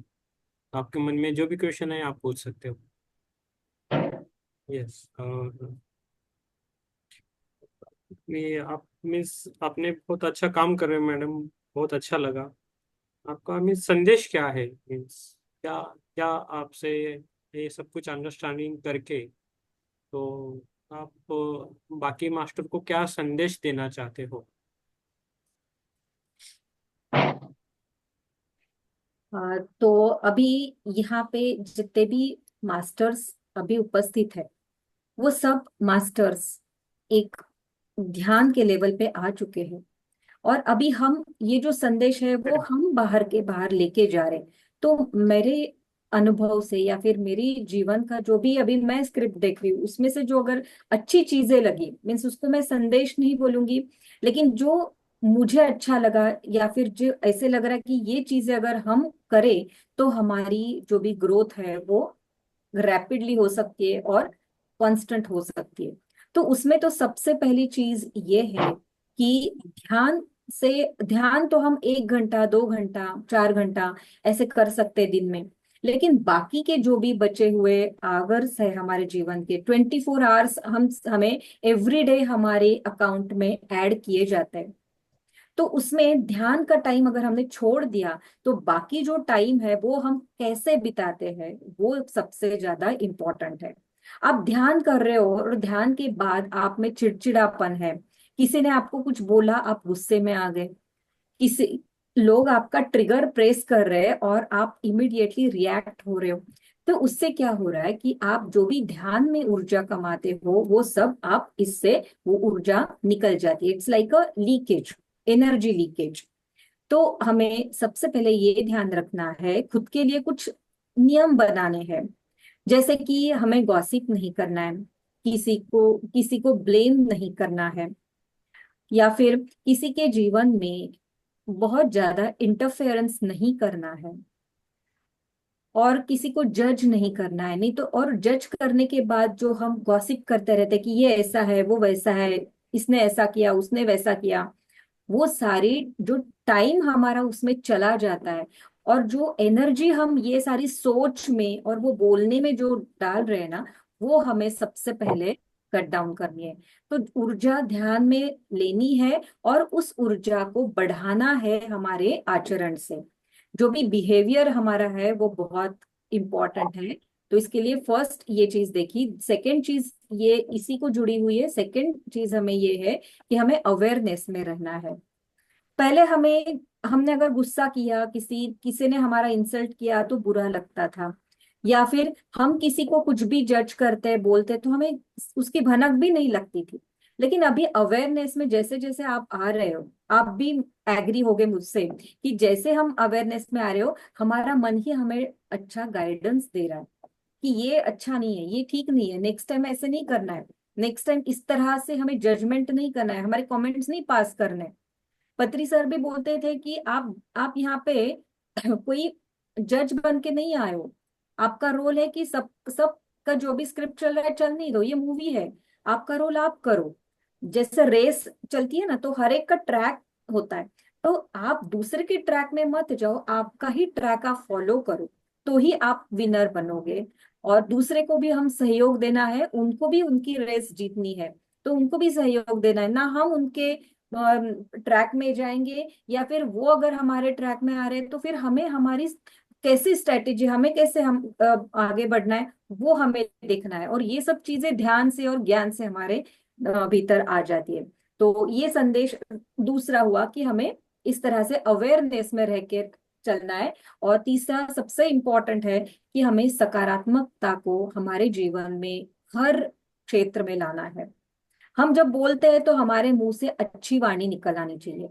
S1: आपके मन में जो भी क्वेश्चन है आप पूछ सकते हो। यस, ये आप मीन्स आपने बहुत अच्छा काम कर रहे हैं मैडम, बहुत अच्छा लगा। आपका मीन्स संदेश क्या है, मीन्स क्या क्या आपसे ये सब कुछ अंडरस्टैंडिंग करके तो आप बाकी मास्टर को क्या संदेश देना चाहते हो?
S11: तो अभी यहाँ पे जितने भी मास्टर्स अभी उपस्थित है, वो सब मास्टर्स एक ध्यान के लेवल पे आ चुके हैं। और अभी हम ये जो संदेश है वो हम बाहर के बाहर लेके जा रहे हैं। तो मेरे अनुभव से या फिर मेरी जीवन का जो भी अभी मैं स्क्रिप्ट देख रही हूँ, उसमें से जो अगर अच्छी चीजें लगी, मीन्स उसको मैं संदेश नहीं बोलूंगी, लेकिन जो मुझे अच्छा लगा या फिर जो ऐसे लग रहा है कि ये चीजें अगर हम करें तो हमारी जो भी ग्रोथ है वो रैपिडली हो सकती है और कांस्टेंट हो सकती है। तो उसमें तो सबसे पहली चीज ये है कि ध्यान तो हम 1 घंटा 2 घंटा 4 घंटा ऐसे कर सकते हैं दिन में, लेकिन बाकी के जो भी बचे हुए आवर्स है हमारे जीवन के 24 आवर्स हमें एवरीडे हमारे अकाउंट में ऐड किए जाते हैं। तो उसमें ध्यान का टाइम अगर हमने छोड़ दिया तो बाकी जो टाइम है वो हम कैसे बिताते हैं वो सबसे ज्यादा इम्पोर्टेंट है। आप ध्यान कर रहे हो और ध्यान के बाद आप में चिड़चिड़ापन है, किसी ने आपको कुछ बोला आप गुस्से में आ गए, किसी लोग आपका ट्रिगर प्रेस कर रहे हैं और आप इमिडिएटली रिएक्ट हो रहे हो, तो उससे क्या हो रहा है कि आप जो भी ध्यान में ऊर्जा कमाते हो वो सब आप इससे वो ऊर्जा निकल जाती है। It's like a leakage, energy leakage. तो हमें सबसे पहले ये ध्यान रखना है, खुद के लिए कुछ नियम बनाने हैं। जैसे कि हमें गॉसिप नहीं करना है, किसी को ब्लेम नहीं करना है, या फिर किसी के जीवन में बहुत ज्यादा इंटरफेरेंस नहीं करना है, और किसी को जज नहीं करना है। नहीं तो और जज करने के बाद जो हम गॉसिप करते रहते हैं कि ये ऐसा है वो वैसा है, इसने ऐसा किया उसने वैसा किया, वो सारी जो टाइम हमारा उसमें चला जाता है और जो एनर्जी हम ये सारी सोच में और वो बोलने में जो डाल रहे हैं ना, वो हमें सबसे पहले कट डाउन करनी है। तो ऊर्जा ध्यान में लेनी है और उस ऊर्जा को बढ़ाना है हमारे आचरण से। जो भी बिहेवियर हमारा है वो बहुत इंपॉर्टेंट है। तो इसके लिए फर्स्ट ये चीज देखी। सेकंड चीज ये इसी को जुड़ी हुई है, सेकंड चीज हमें ये है कि हमें अवेयरनेस में रहना है। पहले हमने अगर गुस्सा किया, किसी किसी ने हमारा इंसल्ट किया तो बुरा लगता था, या फिर हम किसी को कुछ भी जज करते बोलते तो हमें उसकी भनक भी नहीं लगती थी। लेकिन अभी अवेयरनेस में जैसे जैसे आप आ रहे हो, आप भी एग्री होगे मुझसे कि जैसे हम अवेयरनेस में आ रहे हो हमारा मन ही हमें अच्छा गाइडेंस दे रहा है कि ये अच्छा नहीं है, ये ठीक नहीं है, नेक्स्ट टाइम ऐसे नहीं करना है, नेक्स्ट टाइम इस तरह से हमें जजमेंट नहीं करना है, हमारे कमेंट्स नहीं पास करने हैं। पत्री सर भी बोलते थे कि आप यहाँ पे कोई जज बन के नहीं आए हो, आपका रोल है कि सब सब का जो भी स्क्रिप्ट चल रहा है चल नहीं दो, ये मूवी है, आपका रोल आप करो। जैसे रेस चलती है ना तो हर एक का ट्रैक होता है, तो आप दूसरे के ट्रैक में मत जाओ, आपका ही ट्रैक आप फॉलो करो, तो ही आप विनर बनोगे। और दूसरे को भी हम सहयोग देना है, उनको भी उनकी रेस जीतनी है, तो उनको भी सहयोग देना है ना, हम उनके ट्रैक में जाएंगे या फिर वो अगर हमारे ट्रैक में आ रहे हैं तो फिर हमें हमारी कैसी स्ट्रेटेजी, हमें कैसे हम आगे बढ़ना है वो हमें देखना है। और ये सब चीजें ध्यान से और ज्ञान से हमारे भीतर आ जाती है। तो ये संदेश दूसरा हुआ कि हमें इस तरह से अवेयरनेस में रह के चलना है। और तीसरा सबसे इम्पोर्टेंट है कि हमें सकारात्मकता को हमारे जीवन में हर क्षेत्र में लाना है। हम जब बोलते हैं तो हमारे मुंह से अच्छी वाणी निकल आनी चाहिए।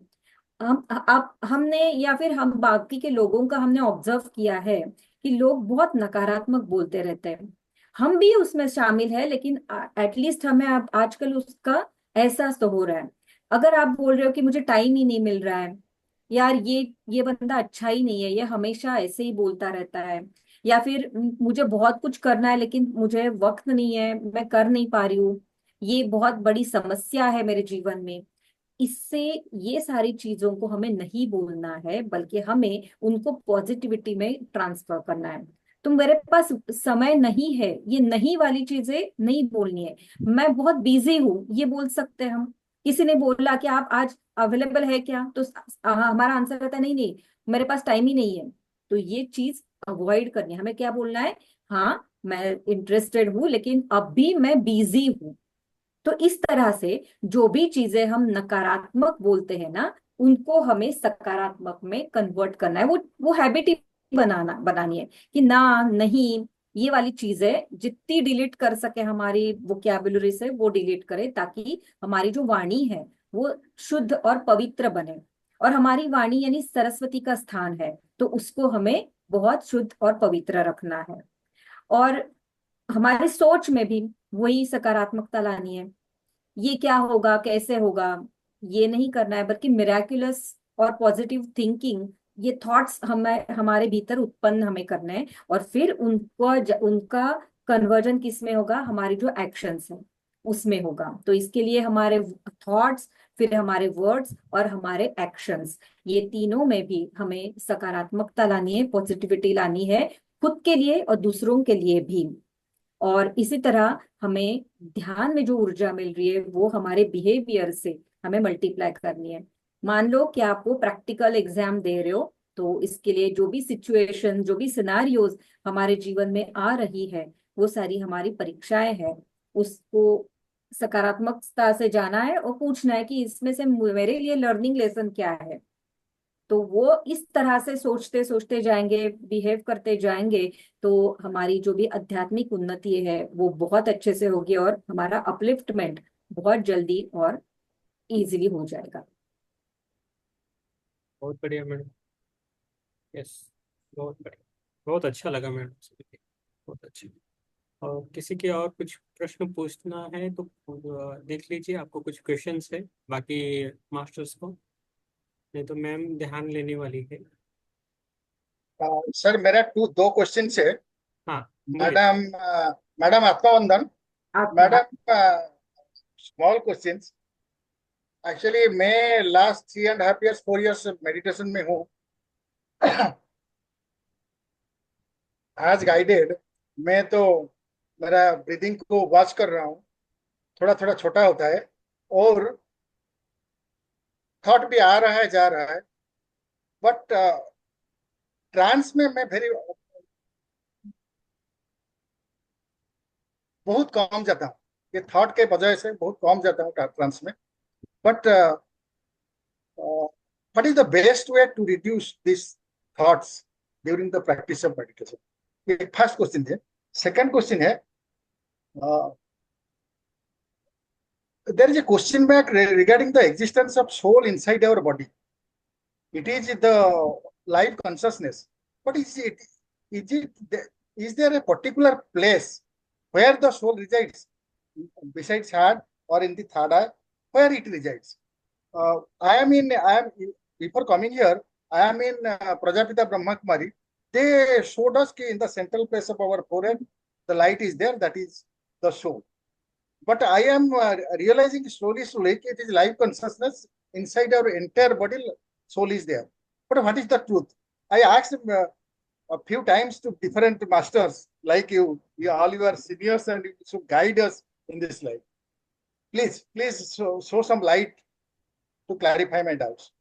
S11: हम आप हमने या फिर हम बाकी के लोगों का हमने ऑब्जर्व किया है कि लोग बहुत नकारात्मक बोलते रहते हैं, हम भी उसमें शामिल है, लेकिन एटलीस्ट हमें अब आजकल उसका एहसास तो हो रहा है। अगर आप बोल रहे हो कि मुझे टाइम ही नहीं मिल रहा है, यार ये बंदा अच्छा ही नहीं है, ये हमेशा ऐसे ही बोलता रहता है, या फिर मुझे बहुत कुछ करना है लेकिन मुझे वक्त नहीं है, मैं कर नहीं पा रही हूँ, ये बहुत बड़ी समस्या है मेरे जीवन में। इससे ये सारी चीजों को हमें नहीं बोलना है, बल्कि हमें उनको पॉजिटिविटी में ट्रांसफर करना है। तो मेरे पास समय नहीं है, ये नहीं वाली चीजें नहीं बोलनी है। मैं बहुत बिजी हूँ, ये बोल सकते हैं हम। किसी ने बोला कि आप आज अवेलेबल है क्या, तो हमारा आंसर रहता है नहीं नहीं, मेरे पास टाइम ही नहीं है। तो ये चीज अवॉइड करनी है। हमें क्या बोलना है, हाँ मैं इंटरेस्टेड हूँ लेकिन अभी मैं बिजी हूँ। तो इस तरह से जो भी चीजें हम नकारात्मक बोलते हैं ना, उनको हमें सकारात्मक में कन्वर्ट करना है। वो हैबिट ही बनानी है कि ना, नहीं, ये वाली चीजें जितनी डिलीट कर सके हमारी वोकैबुलरी से वो डिलीट करें, ताकि हमारी जो वाणी है वो शुद्ध और पवित्र बने। और हमारी वाणी यानी सरस्वती का स्थान है, तो उसको हमें बहुत शुद्ध और पवित्र रखना है। और हमारी सोच में भी वही सकारात्मकता लानी है। ये क्या होगा, कैसे होगा, ये नहीं करना है, बल्कि मिराकुलस और पॉजिटिव थिंकिंग, ये थॉट्स हमें हमारे भीतर उत्पन्न हमें करने हैं। और फिर उनका कन्वर्जन किस में होगा, हमारी जो एक्शंस हैं उसमें होगा। तो इसके लिए हमारे थॉट्स, फिर हमारे वर्ड्स और हमारे एक्शंस, ये तीनों में भी हमें सकारात्मकता लानी है, पॉजिटिविटी लानी है, खुद के लिए और दूसरों के लिए भी। और इसी तरह हमें ध्यान में जो ऊर्जा मिल रही है वो हमारे बिहेवियर से हमें मल्टीप्लाई करनी है। मान लो कि आप वो प्रैक्टिकल एग्जाम दे रहे हो, तो इसके लिए जो भी सिचुएशन, जो भी सिनारियोज हमारे जीवन में आ रही है, वो सारी हमारी परीक्षाएं हैं। उसको सकारात्मकता से जाना है और पूछना है कि इसमें से मेरे लिए लर्निंग लेसन क्या है। तो वो इस तरह से सोचते सोचते जाएंगे, बिहेव करते जाएंगे, तो हमारी जो भी आध्यात्मिक उन्नति है वो बहुत अच्छे से होगी और हमारा अपलिफ्टमेंट बहुत जल्दी और इजीली हो जाएगा।
S1: बहुत बढ़िया मैडम। यस, बहुत बढ़िया, बहुत अच्छा लगा मैडम से मिलके, बहुत अच्छा। और किसी के और कुछ प्रश्न पूछना है तो देख लीजिए, आपको कुछ क्वेश्चंस है बाकी मास्टर्स को, नहीं तो मैम ध्यान लेने वाली है।
S4: सर मेरा दो क्वेश्चन है।
S1: हाँ बोलिए।
S4: मैडम, मैडम आत्मावंदन। Madam, small questions. एक्चुअली मैं लास्ट 3.5 years 4 years मेडिटेशन में हूँ। आज गाइडेड मैं तो मेरा ब्रीदिंग को वॉच कर रहा हूँ, थोड़ा थोड़ा छोटा होता है और थॉट भी आ रहा है जा रहा है, बट ट्रांस में मैं बहुत कम जाता हूँ। ये थॉट के वजह से बहुत कम जाता हूँ ट्रांस में। But what is the best way to reduce these thoughts during the practice of meditation? ये फर्स्ट क्वेश्चन है। सेकंड क्वेश्चन है, there is a question back regarding the existence of soul inside our body. It is the life consciousness, but is there a particular place where the soul resides, besides heart or in the third eye, where it resides? Before coming here, I am in Prajapita Brahma Kumari. They showed us in the central place of our forehead, the light is there, that is the soul. But I am realizing slowly it is life consciousness inside our entire body, soul is there. But what is the truth? I asked a few times to different masters like you all your seniors, and you should guide us in this life. Please show some light to clarify my doubts.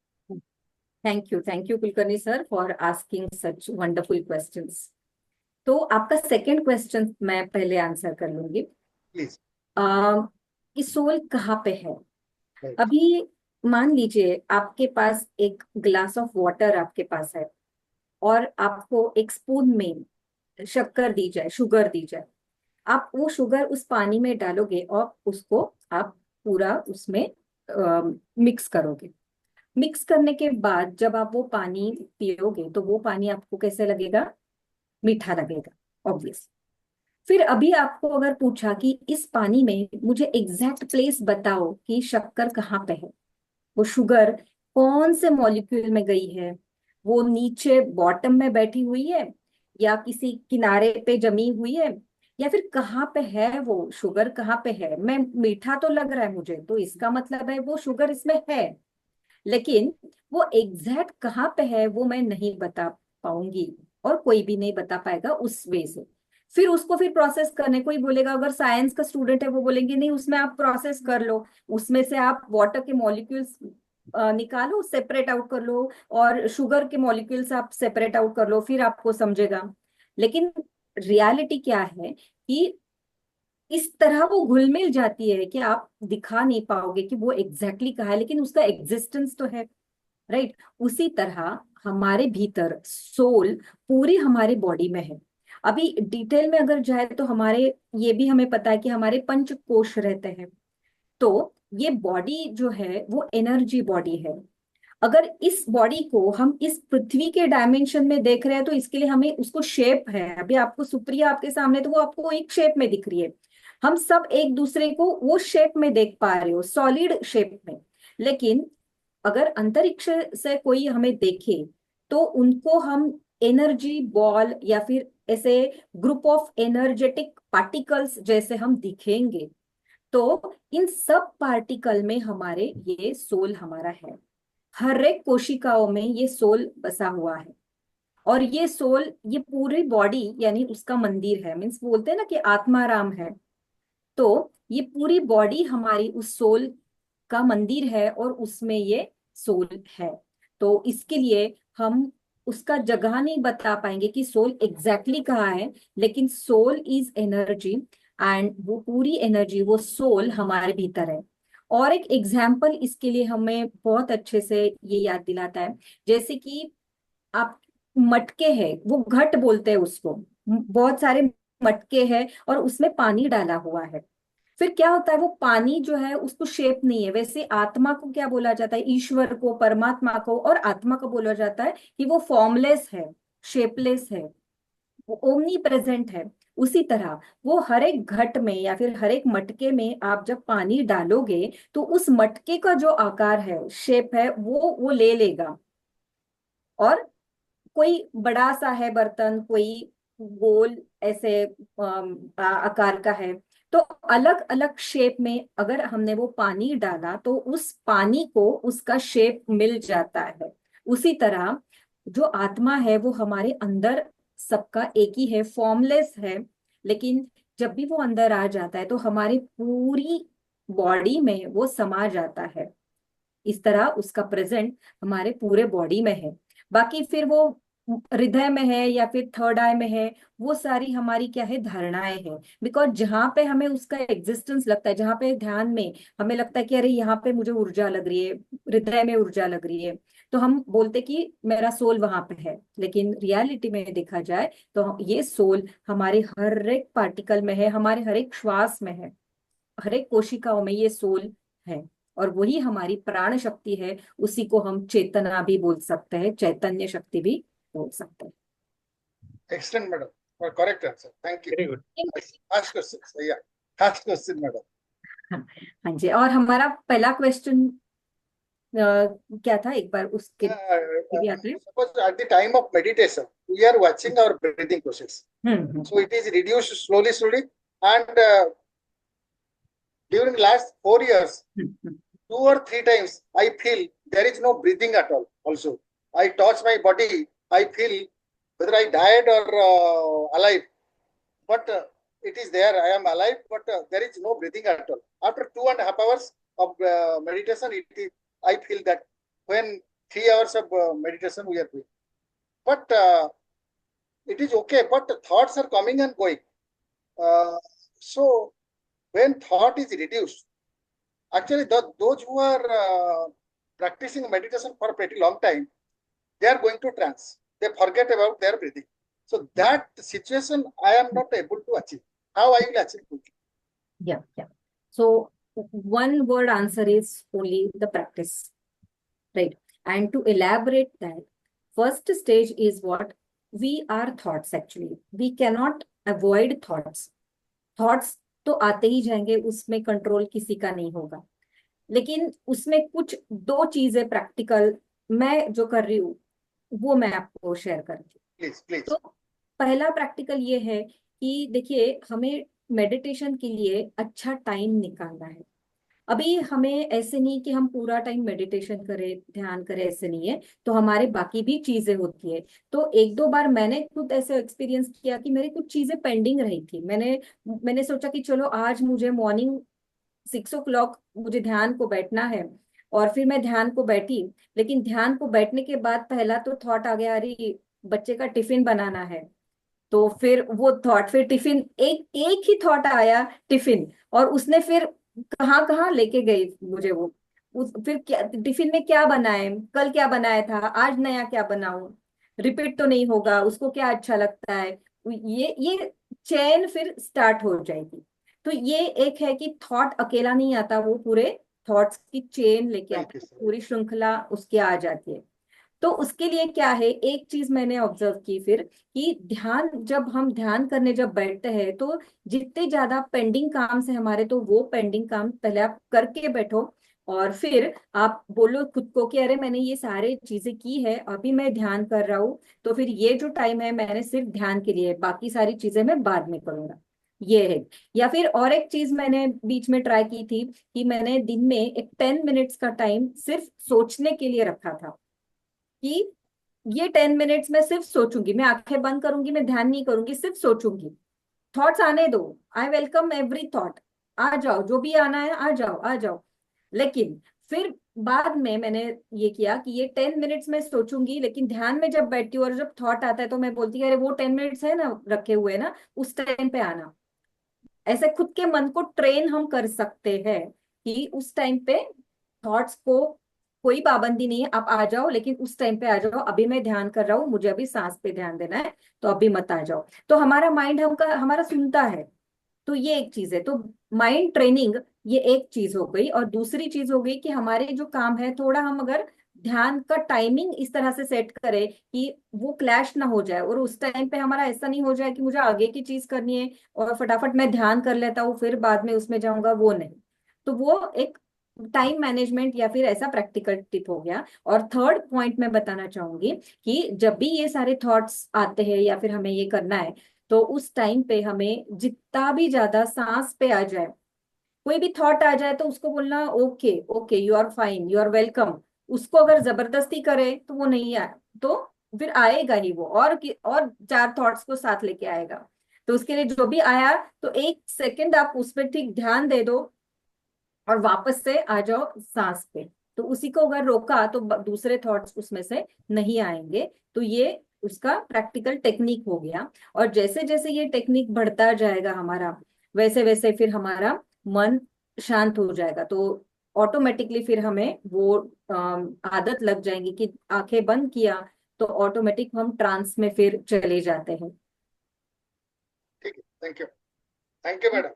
S11: Thank you Kulkarni sir for asking such wonderful questions. तो आपका सेकंड क्वेश्चन मैं पहले आंसर कर लूंगी।
S4: प्लीज।
S11: कि सोल कहाँ पे है।
S4: Right.
S11: अभी मान लीजिए आपके पास एक ग्लास ऑफ वाटर आपके पास है और आपको एक स्पून में शक्कर दी जाए, शुगर दी जाए। आप वो शुगर उस पानी में डालोगे और उसको आप पूरा उसमें मिक्स करोगे। मिक्स करने के बाद जब आप वो पानी पियोगे तो वो पानी आपको कैसे लगेगा, मीठा लगेगा, ऑब्वियस। फिर अभी आपको अगर पूछा कि इस पानी में मुझे एग्जैक्ट प्लेस बताओ कि शक्कर कहाँ पे है, वो शुगर कौन से मॉलिक्यूल में गई है, वो नीचे बॉटम में बैठी हुई है या किसी किनारे पे जमी हुई है, या फिर कहाँ पे है वो शुगर, कहाँ पे है। मैं मीठा तो लग रहा है मुझे, तो इसका मतलब है वो शुगर इसमें है, लेकिन वो एग्जैक्ट कहाँ पे है वो मैं नहीं बता पाऊंगी और कोई भी नहीं बता पाएगा उस वे से। फिर उसको फिर प्रोसेस करने, कोई बोलेगा, अगर साइंस का स्टूडेंट है वो बोलेंगे नहीं उसमें आप प्रोसेस कर लो, उसमें से आप वाटर के मॉलिक्यूल्स निकालो, सेपरेट आउट कर लो, और शुगर के मॉलिक्यूल्स आप सेपरेट आउट कर लो, फिर आपको समझेगा। लेकिन रियलिटी क्या है कि इस तरह वो घुल मिल जाती है कि आप दिखा नहीं पाओगे कि वो एग्जैक्टली कहाँ है, लेकिन उसका एग्जिस्टेंस तो है, राइट। उसी तरह हमारे भीतर सोल पूरी हमारे बॉडी में है। अभी डिटेल में अगर जाए तो हमारे, ये भी हमें पता है कि हमारे पंच कोश रहते हैं। तो ये बॉडी जो है वो एनर्जी बॉडी है। अगर इस बॉडी को हम इस पृथ्वी के डायमेंशन में देख रहे हैं तो इसके लिए हमें उसको शेप है। अभी आपको सुप्रिया आपके सामने, तो वो आपको एक शेप में दिख रही है। हम सब एक दूसरे को वो शेप में देख पा रहे हो, सॉलिड शेप में। लेकिन अगर अंतरिक्ष से कोई हमें देखे तो उनको हम एनर्जी बॉल या फिर ऐसे ग्रुप ऑफ एनर्जेटिक पार्टिकल्स जैसे हम दिखेंगे। तो इन सब पार्टिकल में हमारे ये सोल हमारा है। हर एक कोशिकाओं में ये सोल बसा हुआ है। और ये सोल, ये पूरी बॉडी यानी उसका मंदिर है, मीन्स बोलते हैं ना कि आत्माराम है। तो ये पूरी बॉडी हमारी उस सोल का मंदिर है और उसमें ये सोल है। तो इसके लिए हम उसका जगह नहीं बता पाएंगे कि सोल एग्जैक्टली कहाँ है, लेकिन सोल इज एनर्जी, एंड वो पूरी एनर्जी, वो सोल हमारे भीतर है। और एक एग्जाम्पल इसके लिए हमें बहुत अच्छे से ये याद दिलाता है, जैसे कि आप, मटके हैं, वो घट बोलते हैं उसको, बहुत सारे मटके हैं और उसमें पानी डाला हुआ है। फिर क्या होता है, वो पानी जो है उसको शेप नहीं है। वैसे आत्मा को क्या बोला जाता है, ईश्वर को, परमात्मा को और आत्मा को बोला जाता है कि वो फॉर्मलेस है, शेपलेस है, वो ओमनी प्रेजेंट है। उसी तरह वो हर एक घट में या फिर हर एक मटके में आप जब पानी डालोगे तो उस मटके का जो आकार है, शेप है, वो ले लेगा। और कोई बड़ा सा है बर्तन, कोई गोल ऐसे आकार का है, तो अलग अलग शेप में अगर हमने वो पानी डाला तो उस पानी को उसका शेप मिल जाता है। उसी तरह जो आत्मा है वो हमारे अंदर सबका एक ही है, फॉर्मलेस है। लेकिन जब भी वो अंदर आ जाता है तो हमारी पूरी बॉडी में वो समा जाता है। इस तरह उसका प्रेजेंट हमारे पूरे बॉडी में है। बाकी फिर वो हृदय में है या फिर थर्ड आई में है, वो सारी हमारी क्या है, धारणाएं हैं। बिकॉज जहां पे हमें उसका एग्जिस्टेंस लगता है, जहां पे ध्यान में हमें लगता है कि अरे यहाँ पे मुझे ऊर्जा लग रही है, हृदय में ऊर्जा लग रही है, तो हम बोलते कि मेरा सोल वहां पे है। लेकिन रियलिटी में देखा जाए तो ये सोल हमारे हर एक पार्टिकल में है, हमारे हर एक श्वास में है, हर एक कोशिकाओं में ये सोल है। और वही हमारी प्राण शक्ति है। उसी को हम चेतना भी बोल सकते हैं, चैतन्य शक्ति भी बोल सकते हैं।
S4: Excellent, madam. Correct answer. Thank you.
S1: Very good.
S4: Last question. Yeah. Last question, madam.
S11: हाँ जी, और हमारा पहला क्वेश्चन क्या था, एक बार उसके भी याद है?
S4: Suppose at the time of meditation, we are watching our breathing process. So it is reduced slowly, slowly, and during last 4 years, 2 or 3 times, I feel there is no breathing at all. Also, I touch my body, I feel whether I died or alive, but it is there. I am alive, but there is no breathing at all. After 2.5 hours of meditation, I feel that when 3 hours of meditation we are doing, but it is okay. But thoughts are coming and going. So when thought is reduced, actually those who are practicing meditation for a pretty long time, they are going to trance. They forget about their breathing. So that situation I am not able to achieve. How I will achieve quickly?
S11: Yeah. So one word answer is only the practice, right? And to elaborate that, first stage is what? We are thoughts actually. We cannot avoid thoughts. Thoughts तो आते ही जाएंगे, उसमें कंट्रोल किसी का नहीं होगा। लेकिन उसमें कुछ 2 चीजें प्रैक्टिकल मैं जो कर रही हूँ वो मैं आपको शेयर करूंगी।
S4: Please.
S11: तो पहला प्रैक्टिकल ये है कि देखिए, हमें मेडिटेशन के लिए अच्छा टाइम निकालना है। अभी हमें ऐसे नहीं कि हम पूरा टाइम मेडिटेशन करें, ध्यान करें, ऐसे नहीं है। तो हमारे बाकी भी चीजें होती है। तो एक दो बार मैंने खुद ऐसे एक्सपीरियंस किया कि मेरी कुछ चीजें पेंडिंग रही थी। मैंने सोचा कि चलो आज मुझे मॉर्निंग 6 o'clock मुझे ध्यान को बैठना है। और फिर मैं ध्यान को बैठी। लेकिन ध्यान को बैठने के बाद पहला तो थॉट आ गया, अरे बच्चे का टिफिन बनाना है। तो फिर वो थॉट, फिर टिफिन, एक एक ही थॉट आया, टिफिन। और उसने फिर कहाँ कहाँ लेके गई मुझे वो। फिर क्या टिफिन में क्या बनाए, कल क्या बनाया था, आज नया क्या बनाऊं, रिपीट तो नहीं होगा, उसको क्या अच्छा लगता है। ये चेन फिर स्टार्ट हो जाएगी। तो ये एक है कि थॉट अकेला नहीं आता, वो पूरे थॉट्स की चेन लेके
S4: थैंक
S11: आते
S4: यू
S11: हैं,
S4: सर।
S11: पूरी श्रृंखला उसकी आ जाती है। तो उसके लिए क्या है, एक चीज मैंने ऑब्जर्व की फिर, कि ध्यान, जब हम ध्यान करने जब बैठते हैं तो जितने ज्यादा पेंडिंग काम से हमारे, तो वो पेंडिंग काम पहले आप करके बैठो। और फिर आप बोलो खुद को कि अरे मैंने ये सारे चीजें की है, अभी मैं ध्यान कर रहा हूँ। तो फिर ये जो टाइम है मैंने सिर्फ ध्यान के लिए, बाकी सारी चीजें मैं बाद में करूंगा। ये है। या फिर और एक चीज मैंने बीच में ट्राई की थी, कि मैंने दिन में एक 10 मिनट्स का टाइम सिर्फ सोचने के लिए रखा था। कि ये 10 मिनट्स में सिर्फ सोचूंगी, मैं आंखें बंद करूंगी, मैं ध्यान नहीं करूंगी, सिर्फ सोचूंगी। थॉट्स आने दो, आई वेलकम एवरी थॉट। आ जाओ, जो भी आना है आ जाओ आ जाओ। लेकिन फिर बाद में मैंने ये किया कि ये 10 मिनट्स में सोचूंगी, लेकिन ध्यान में जब बैठती हूँ और जब थॉट आता है तो मैं बोलती हूँ अरे वो 10 मिनट्स है ना रखे हुए ना, उस टाइम पे आना। ऐसे खुद के मन को ट्रेन हम कर सकते हैं कि उस टाइम पे थॉट्स को कोई पाबंदी नहीं है, आप आ जाओ, लेकिन उस टाइम पे आ जाओ, अभी मैं ध्यान कर रहा हूँ, मुझे अभी सांस पे ध्यान देना है, तो अभी मत आ जाओ। तो हमारा माइंड हमारा सुनता है। तो ये एक चीज है। तो माइंड ट्रेनिंग ये एक चीज हो गई। और दूसरी चीज हो गई कि हमारे जो काम है, थोड़ा हम अगर ध्यान का टाइमिंग इस तरह से सेट करें कि वो क्लैश ना हो जाए, और उस टाइम पे हमारा ऐसा नहीं हो जाए कि मुझे आगे की चीज करनी है और फटाफट मैं ध्यान कर लेता हूँ फिर बाद में उसमें जाऊंगा, वो नहीं। तो वो एक टाइम मैनेजमेंट या फिर ऐसा प्रैक्टिकल टिप हो गया। और थर्ड पॉइंट मैं बताना चाहूंगी कि जब भी ये सारे थॉट्स आते हैं या फिर हमें ये करना है, तो उस टाइम पे हमें जितना भी ज्यादा सांस पे आ जाए, कोई भी थॉट आ जाए तो उसको बोलना okay okay, you are fine, you are welcome. उसको अगर जबरदस्ती करे तो वो नहीं आए, तो फिर आएगा ही वो, और 4 थॉट्स को साथ लेके आएगा। तो उसके लिए जो भी आया, तो 1 सेकंड आप उस पर ठीक ध्यान दे दो और वापस से आ जाओ सांस पे। तो उसी को अगर रोका तो दूसरे थॉट्स उसमें से नहीं आएंगे। तो ये उसका प्रैक्टिकल टेक्निक हो गया। और जैसे जैसे ये टेक्निक बढ़ता जाएगा हमारा, वैसे वैसे फिर हमारा मन शांत हो जाएगा। तो ऑटोमेटिकली फिर हमें वो आदत लग जाएगी कि आंखें बंद किया तो ऑटोमेटिक हम ट्रांस में फिर चले जाते हैं।
S4: ठीक है, थैंक यू मैडम।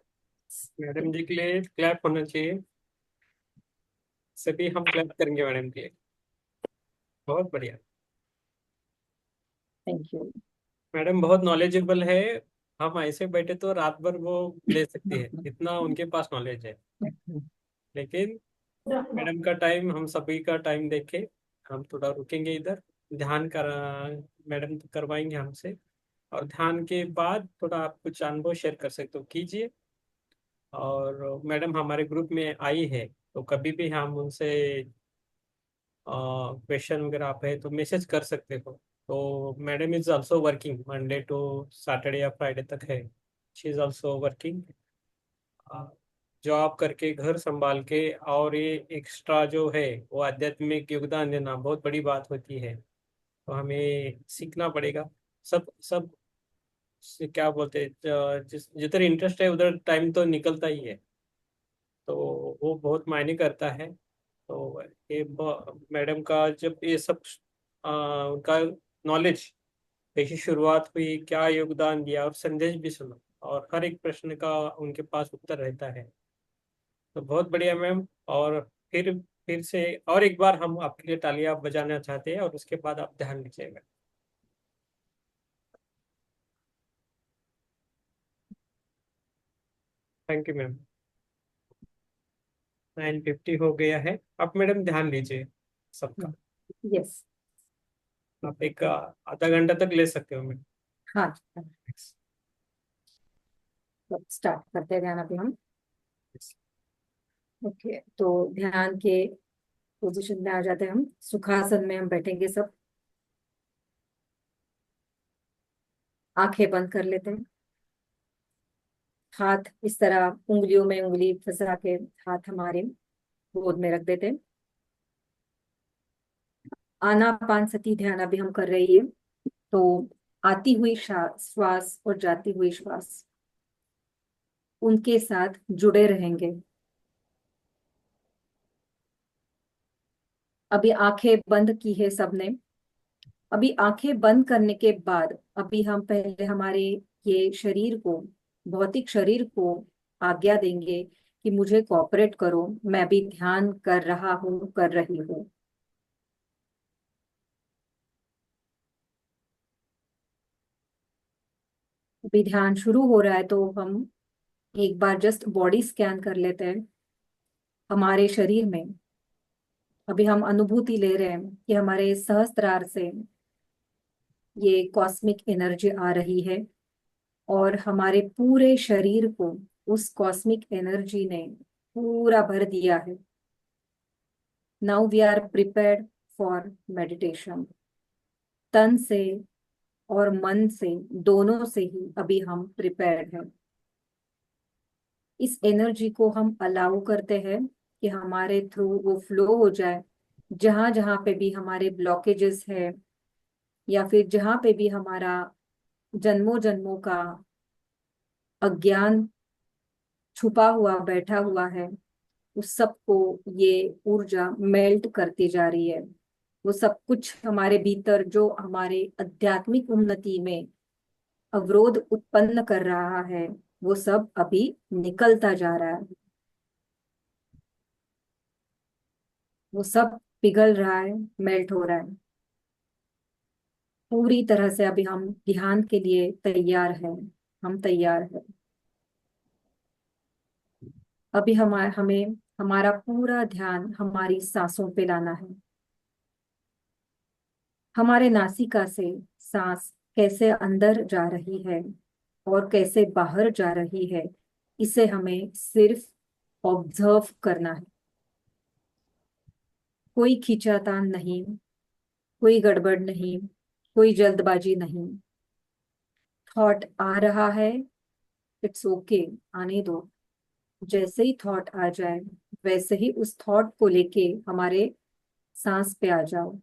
S1: मैडम जी के लिए क्लैप होना चाहिए, सभी हम क्लैप करेंगे मैडम के लिए। बहुत बढ़िया।
S11: Thank you.
S1: मैडम बहुत नॉलेजेबल है, हम ऐसे बैठे तो रात भर वो ले सकती है, इतना उनके पास नॉलेज है। लेकिन मैडम का टाइम, हम सभी का टाइम देखे हम थोड़ा रुकेंगे इधर। ध्यान कर मैडम तो करवाएंगे हमसे, और ध्यान के बाद थोड़ा आप कुछ अनुभव शेयर कर सकते हो, कीजिए। और मैडम हमारे ग्रुप में आई है, तो कभी भी हम उनसे क्वेश्चन वगैरह आप है तो मैसेज कर सकते हो। तो madam is also working, Monday to Saturday या फ्राइडे तक है। She is also working, job करके घर संभाल के, और ये एक्स्ट्रा जो है वो आध्यात्मिक योगदान देना बहुत बड़ी बात होती है। तो हमें सीखना पड़ेगा। सब सब क्या बोलते हैं, जिधर इंटरेस्ट है उधर टाइम तो निकलता ही है, तो वो बहुत मायने करता है। तो ये मैडम का जब ये सब उनका नॉलेज कैसी शुरुआत हुई, क्या योगदान दिया, और संदेश भी सुना, और हर एक प्रश्न का उनके पास उत्तर रहता है। तो बहुत बढ़िया मैम। और फिर से और एक बार हम आपके लिए तालियां बजाना चाहते हैं, और उसके बाद आप ध्यान लीजिएगा। Thank you ma'am. 9:50 हो गया है, आप मैडम ध्यान लीजिए सबका।
S11: यस।
S1: आप एक आधा घंटा तक ले सकते हो मैम।
S11: हाँ, स्टार्ट करते हैं ध्यान अभी हम। ओके, तो ध्यान के पोजीशन में आ जाते हैं हम। सुखासन में हम बैठेंगे सब। आंखें बंद कर लेते हैं। हाथ इस तरह उंगलियों में उंगली फंसा के हाथ हमारे गोद में रख देते हैं। आनापानसती ध्यान अभी हम कर रही है। तो आती हुई श्वास और जाती हुई श्वास, उनके साथ जुड़े रहेंगे। अभी आंखें बंद की है सबने। अभी आंखें बंद करने के बाद अभी हम पहले हमारे ये शरीर को, भौतिक शरीर को आज्ञा देंगे कि मुझे कोऑपरेट करो, मैं भी ध्यान कर रहा हूँ, कर रही हूँ। अभी ध्यान शुरू हो रहा है तो हम एक बार जस्ट बॉडी स्कैन कर लेते हैं हमारे शरीर में। अभी हम अनुभूति ले रहे हैं कि हमारे सहस्त्रार से ये कॉस्मिक एनर्जी आ रही है और हमारे पूरे शरीर को उस कॉस्मिक एनर्जी ने पूरा भर दिया है। Now we are prepared for meditation. तन से और मन से, दोनों से ही अभी हम प्रिपेयर्ड हैं। इस एनर्जी को हम अलाउ करते हैं कि हमारे थ्रू वो फ्लो हो जाए। जहां जहां पे भी हमारे ब्लॉकेजेस है या फिर जहां पे भी हमारा जन्मों जन्मों का अज्ञान छुपा हुआ बैठा हुआ है, उस सब को ये ऊर्जा मेल्ट करती जा रही है। वो सब कुछ हमारे भीतर जो हमारे आध्यात्मिक उन्नति में अवरोध उत्पन्न कर रहा है, वो सब अभी निकलता जा रहा है। वो सब पिघल रहा है, मेल्ट हो रहा है। पूरी तरह से अभी हम ध्यान के लिए तैयार हैं। हम तैयार हैं। अभी हमें हमारा पूरा ध्यान हमारी सांसों पे लाना है। हमारे नासिका से सांस कैसे अंदर जा रही है और कैसे बाहर जा रही है, इसे हमें सिर्फ ऑब्जर्व करना है। कोई खींचातान नहीं, कोई गड़बड़ नहीं, कोई जल्दबाजी नहीं। थॉट आ रहा है, इट्स ओके, आने दो। जैसे ही थॉट आ जाए वैसे ही उस थॉट को लेके हमारे सांस पे आ जाओ।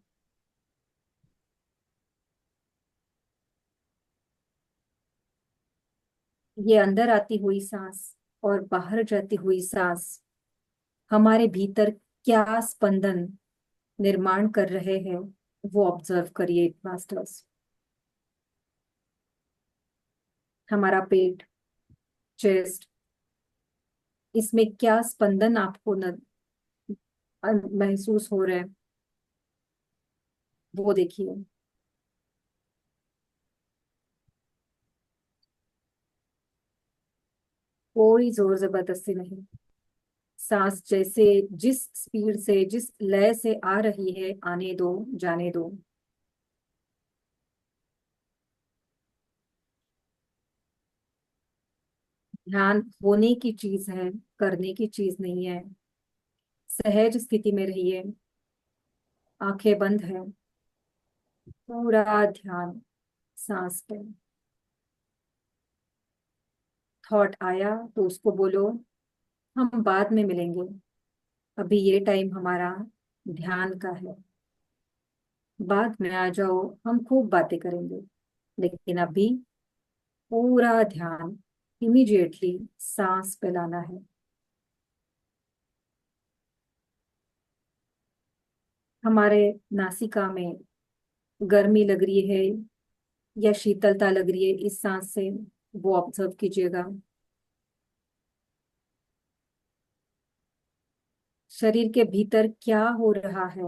S11: ये अंदर आती हुई सांस और बाहर जाती हुई सांस हमारे भीतर क्या स्पंदन निर्माण कर रहे हैं, वो ऑब्जर्व करिए मास्टर्स। हमारा पेट, चेस्ट, इसमें क्या स्पंदन आपको महसूस हो रहे हैं, वो देखिए। कोई जोर जबरदस्ती नहीं। सांस जैसे जिस स्पीड से, जिस लय से आ रही है, आने दो, जाने दो। ध्यान होने की चीज है, करने की चीज नहीं है। सहज स्थिति में रहिए। आंखें बंद है। पूरा ध्यान सांस पे। थॉट आया तो उसको बोलो हम बाद में मिलेंगे, अभी ये टाइम हमारा ध्यान का है। बाद में आ जाओ, हम खूब बातें करेंगे, लेकिन अभी पूरा ध्यान इमीडिएटली सांस पे लाना है। हमारे नासिका में गर्मी लग रही है या शीतलता लग रही है इस सांस से, वो ऑब्जर्व कीजिएगा। शरीर के भीतर क्या हो रहा है,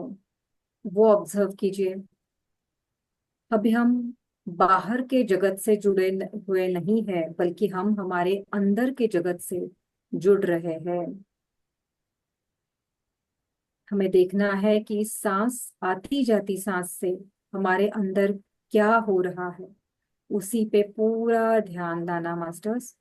S11: वो ऑब्जर्व कीजिए। अभी हम बाहर के जगत से जुड़े हुए नहीं है, बल्कि हम हमारे अंदर के जगत से जुड़ रहे हैं। हमें देखना है कि सांस आती जाती सांस से हमारे अंदर क्या हो रहा है, उसी पे पूरा ध्यान लाना मास्टर्स।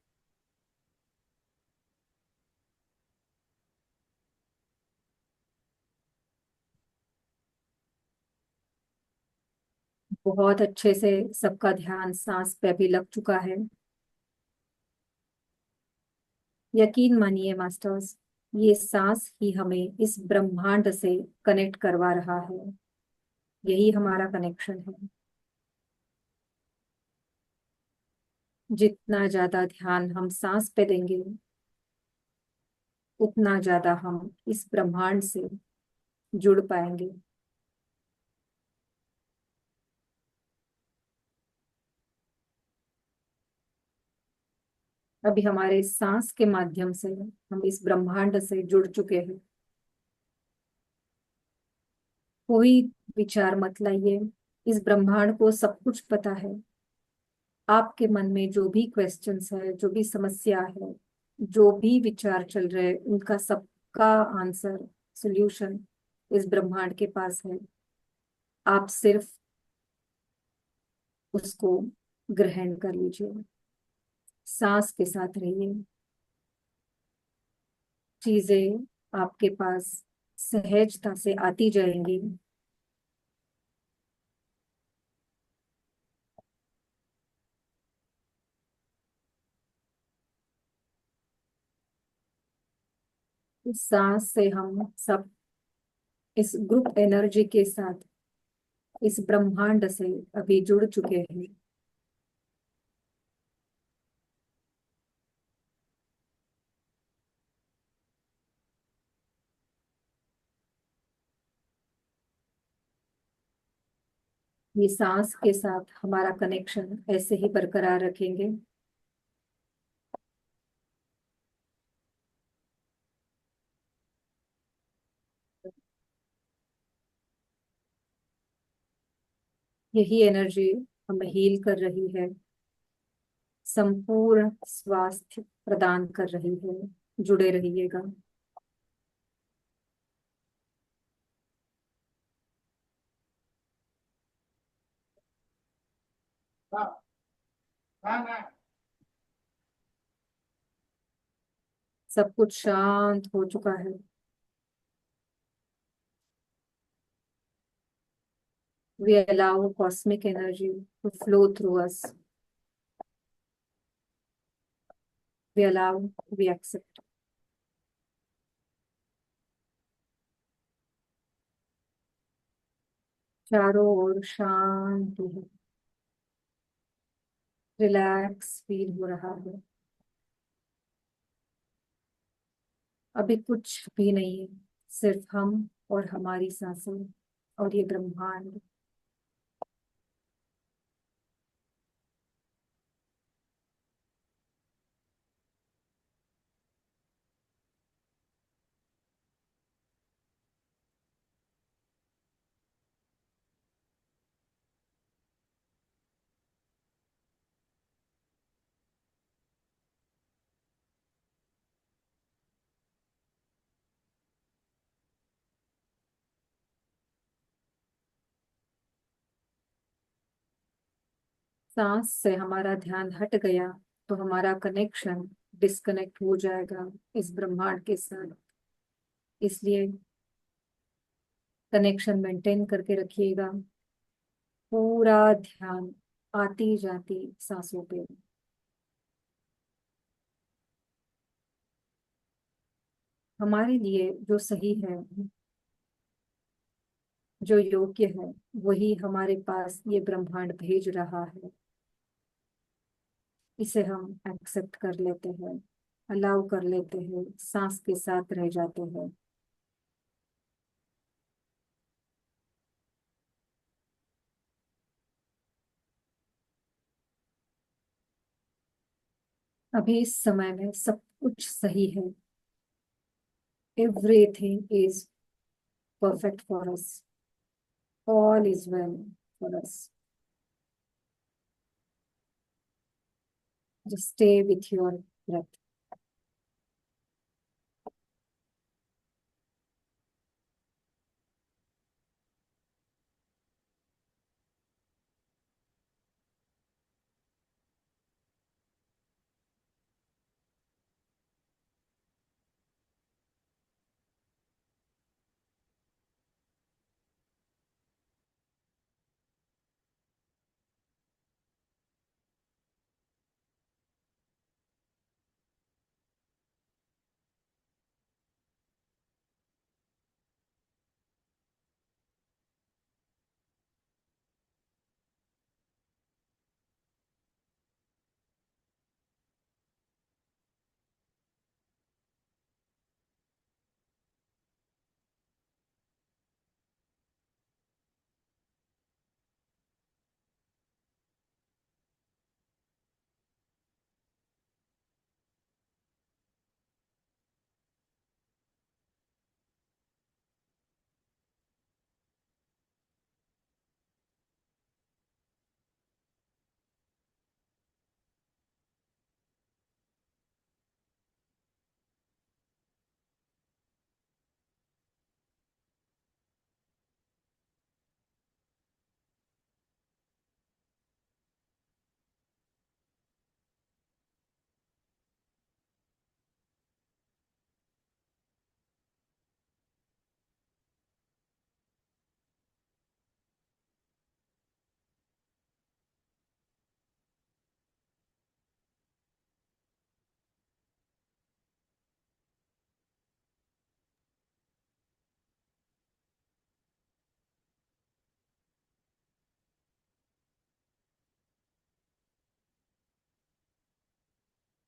S11: बहुत अच्छे से सबका ध्यान सांस पे भी लग चुका है। यकीन मानिए मास्टर्स, ये सांस ही हमें इस ब्रह्मांड से कनेक्ट करवा रहा है। यही हमारा कनेक्शन है। जितना ज्यादा ध्यान हम सांस पे देंगे, उतना ज्यादा हम इस ब्रह्मांड से जुड़ पाएंगे। अभी हमारे सांस के माध्यम से हम इस ब्रह्मांड से जुड़ चुके हैं। कोई विचार मत लाइए, इस ब्रह्मांड को सब कुछ पता है। आपके मन में जो भी क्वेश्चंस है, जो भी समस्या है, जो भी विचार चल रहे हैं, उनका सबका आंसर, सॉल्यूशन इस ब्रह्मांड के पास है। आप सिर्फ उसको ग्रहण कर लीजिए, सांस के साथ रहिए। चीजें आपके पास सहजता से आती जाएंगी। इस सांस से हम सब इस ग्रुप एनर्जी के साथ इस ब्रह्मांड से अभी जुड़ चुके हैं। ये सांस के साथ हमारा कनेक्शन ऐसे ही बरकरार रखेंगे। यही एनर्जी हमें हील कर रही है, संपूर्ण स्वास्थ्य प्रदान कर रही है। जुड़े रहिएगा।
S4: हाँ, हाँ, हाँ।
S11: सब कुछ शांत हो चुका है। We allow cosmic energy to flow through us. We allow, we accept. चारों ओर शांति है। रिलैक्स फील हो रहा है। अभी कुछ भी नहीं है, सिर्फ हम और हमारी सांसें और ये ब्रह्मांड। सांस से हमारा ध्यान हट गया तो हमारा कनेक्शन डिस्कनेक्ट हो जाएगा इस ब्रह्मांड के साथ। इसलिए कनेक्शन मेंटेन करके रखिएगा। पूरा ध्यान आती जाती सांसों पे। हमारे लिए जो सही है, जो योग्य है, वही हमारे पास ये ब्रह्मांड भेज रहा है। इसे हम एक्सेप्ट कर लेते हैं, अलाउ कर लेते हैं, सांस के साथ रह जाते हैं। अभी इस समय में सब कुछ सही है। Everything is perfect for us. All is well for us. Just stay with your breath.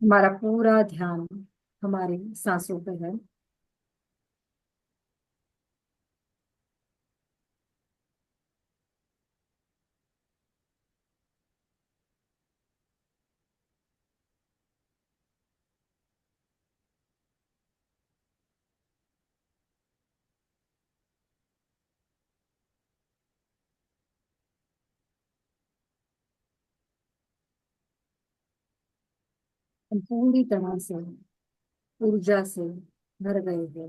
S11: हमारा पूरा ध्यान हमारी सांसों पे है। हम पूरी तरह से ऊर्जा से भर गए हैं।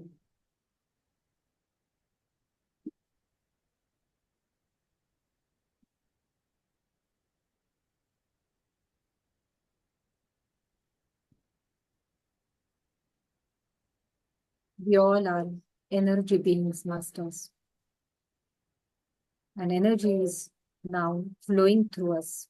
S11: We all are energy beings, masters, and energy is now flowing through us.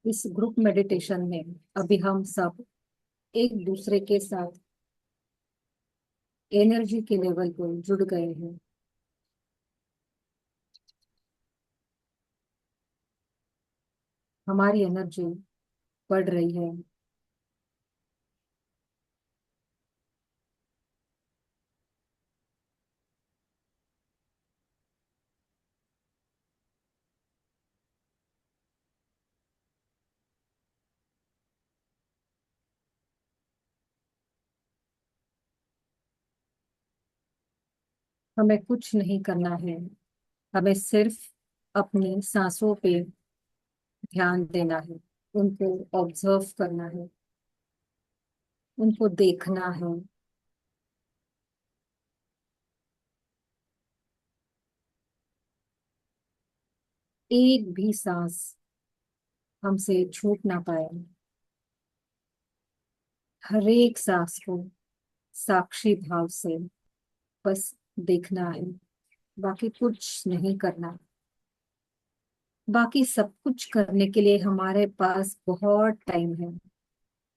S11: इस ग्रुप मेडिटेशन में अभी हम सब एक दूसरे के साथ एनर्जी के लेवल पर जुड़ गए हैं। हमारी एनर्जी बढ़ रही है। हमें कुछ नहीं करना है। हमें सिर्फ अपनी सांसों पे ध्यान देना है, उनको ऑब्जर्व करना है, उनको देखना है। एक भी सांस हमसे छूट ना पाए। हर एक सांस को साक्षी भाव से बस देखना है, बाकी कुछ नहीं करना। बाकी सब कुछ करने के लिए हमारे पास बहुत टाइम है।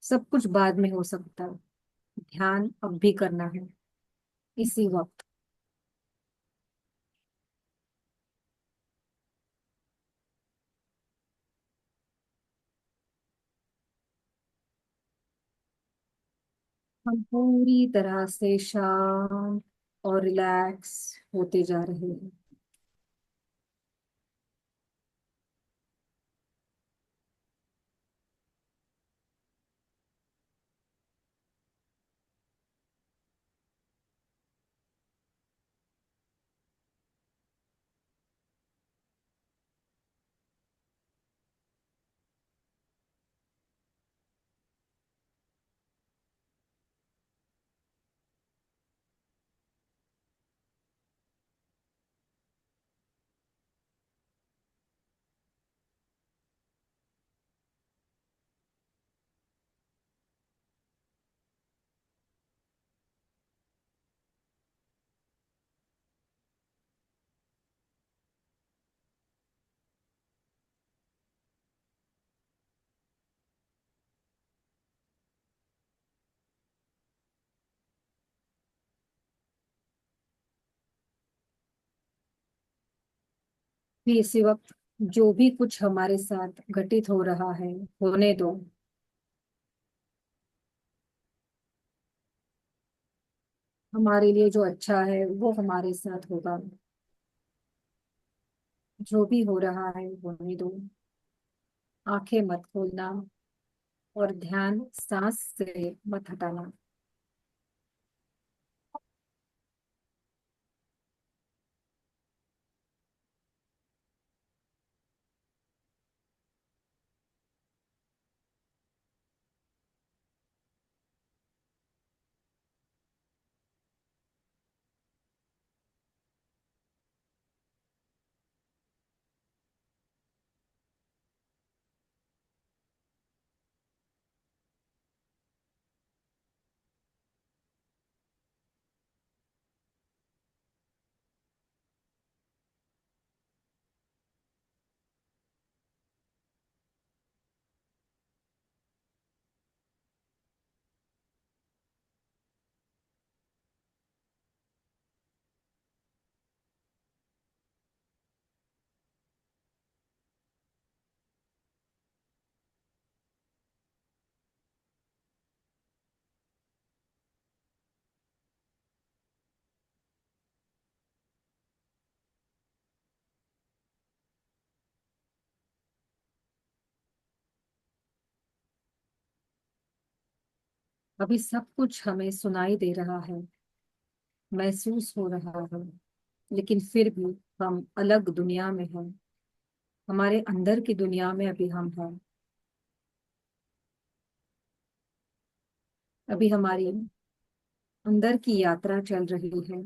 S11: सब कुछ बाद में हो सकता है। ध्यान अब भी करना है, इसी वक्त। हम पूरी तरह से शांत और रिलैक्स होते जा रहे हैं। भी इसी वक्त जो भी कुछ हमारे साथ घटित हो रहा है, होने दो। हमारे लिए जो अच्छा है वो हमारे साथ होगा। जो भी हो रहा है होने दो। आंखें मत खोलना और ध्यान सांस से मत हटाना। अभी सब कुछ हमें सुनाई दे रहा है, महसूस हो रहा है, लेकिन फिर भी हम अलग दुनिया में हैं। हमारे अंदर की दुनिया में अभी हम हैं। अभी हमारी अंदर की यात्रा चल रही है।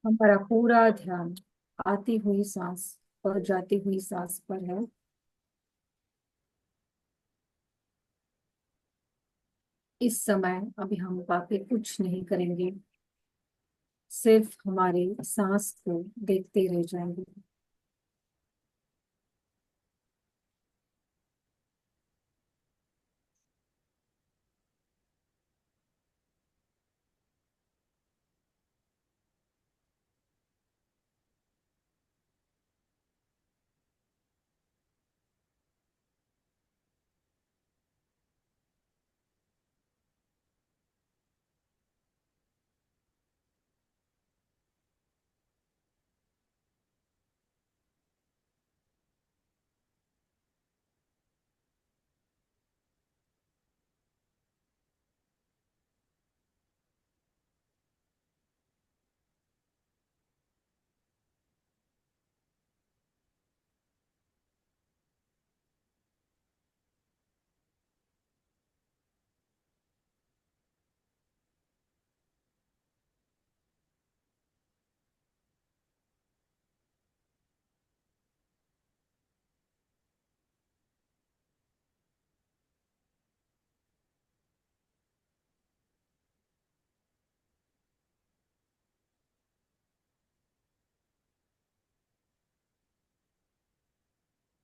S11: हमारा पूरा ध्यान आती हुई सांस और जाती हुई सांस पर है। इस समय अभी हम बाकी कुछ नहीं करेंगे, सिर्फ हमारे सांस को देखते रह जाएंगे।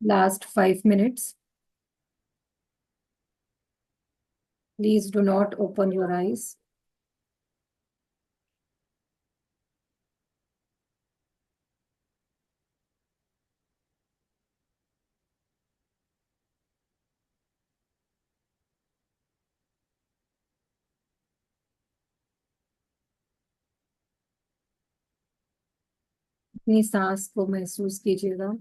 S11: Last 5 minutes. Please do not open your eyes. अपनी सांस को महसूस कीजिएगा।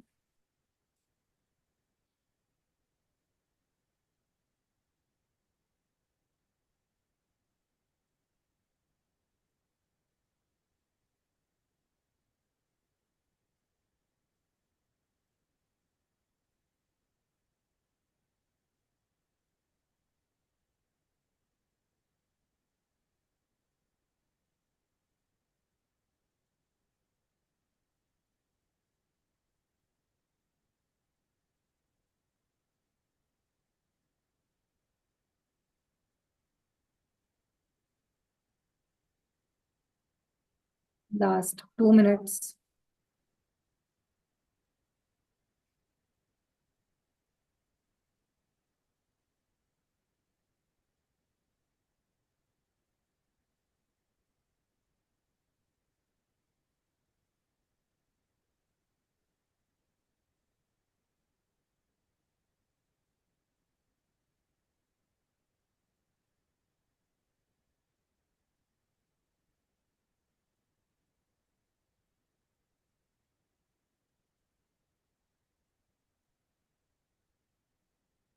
S11: Last 2 minutes.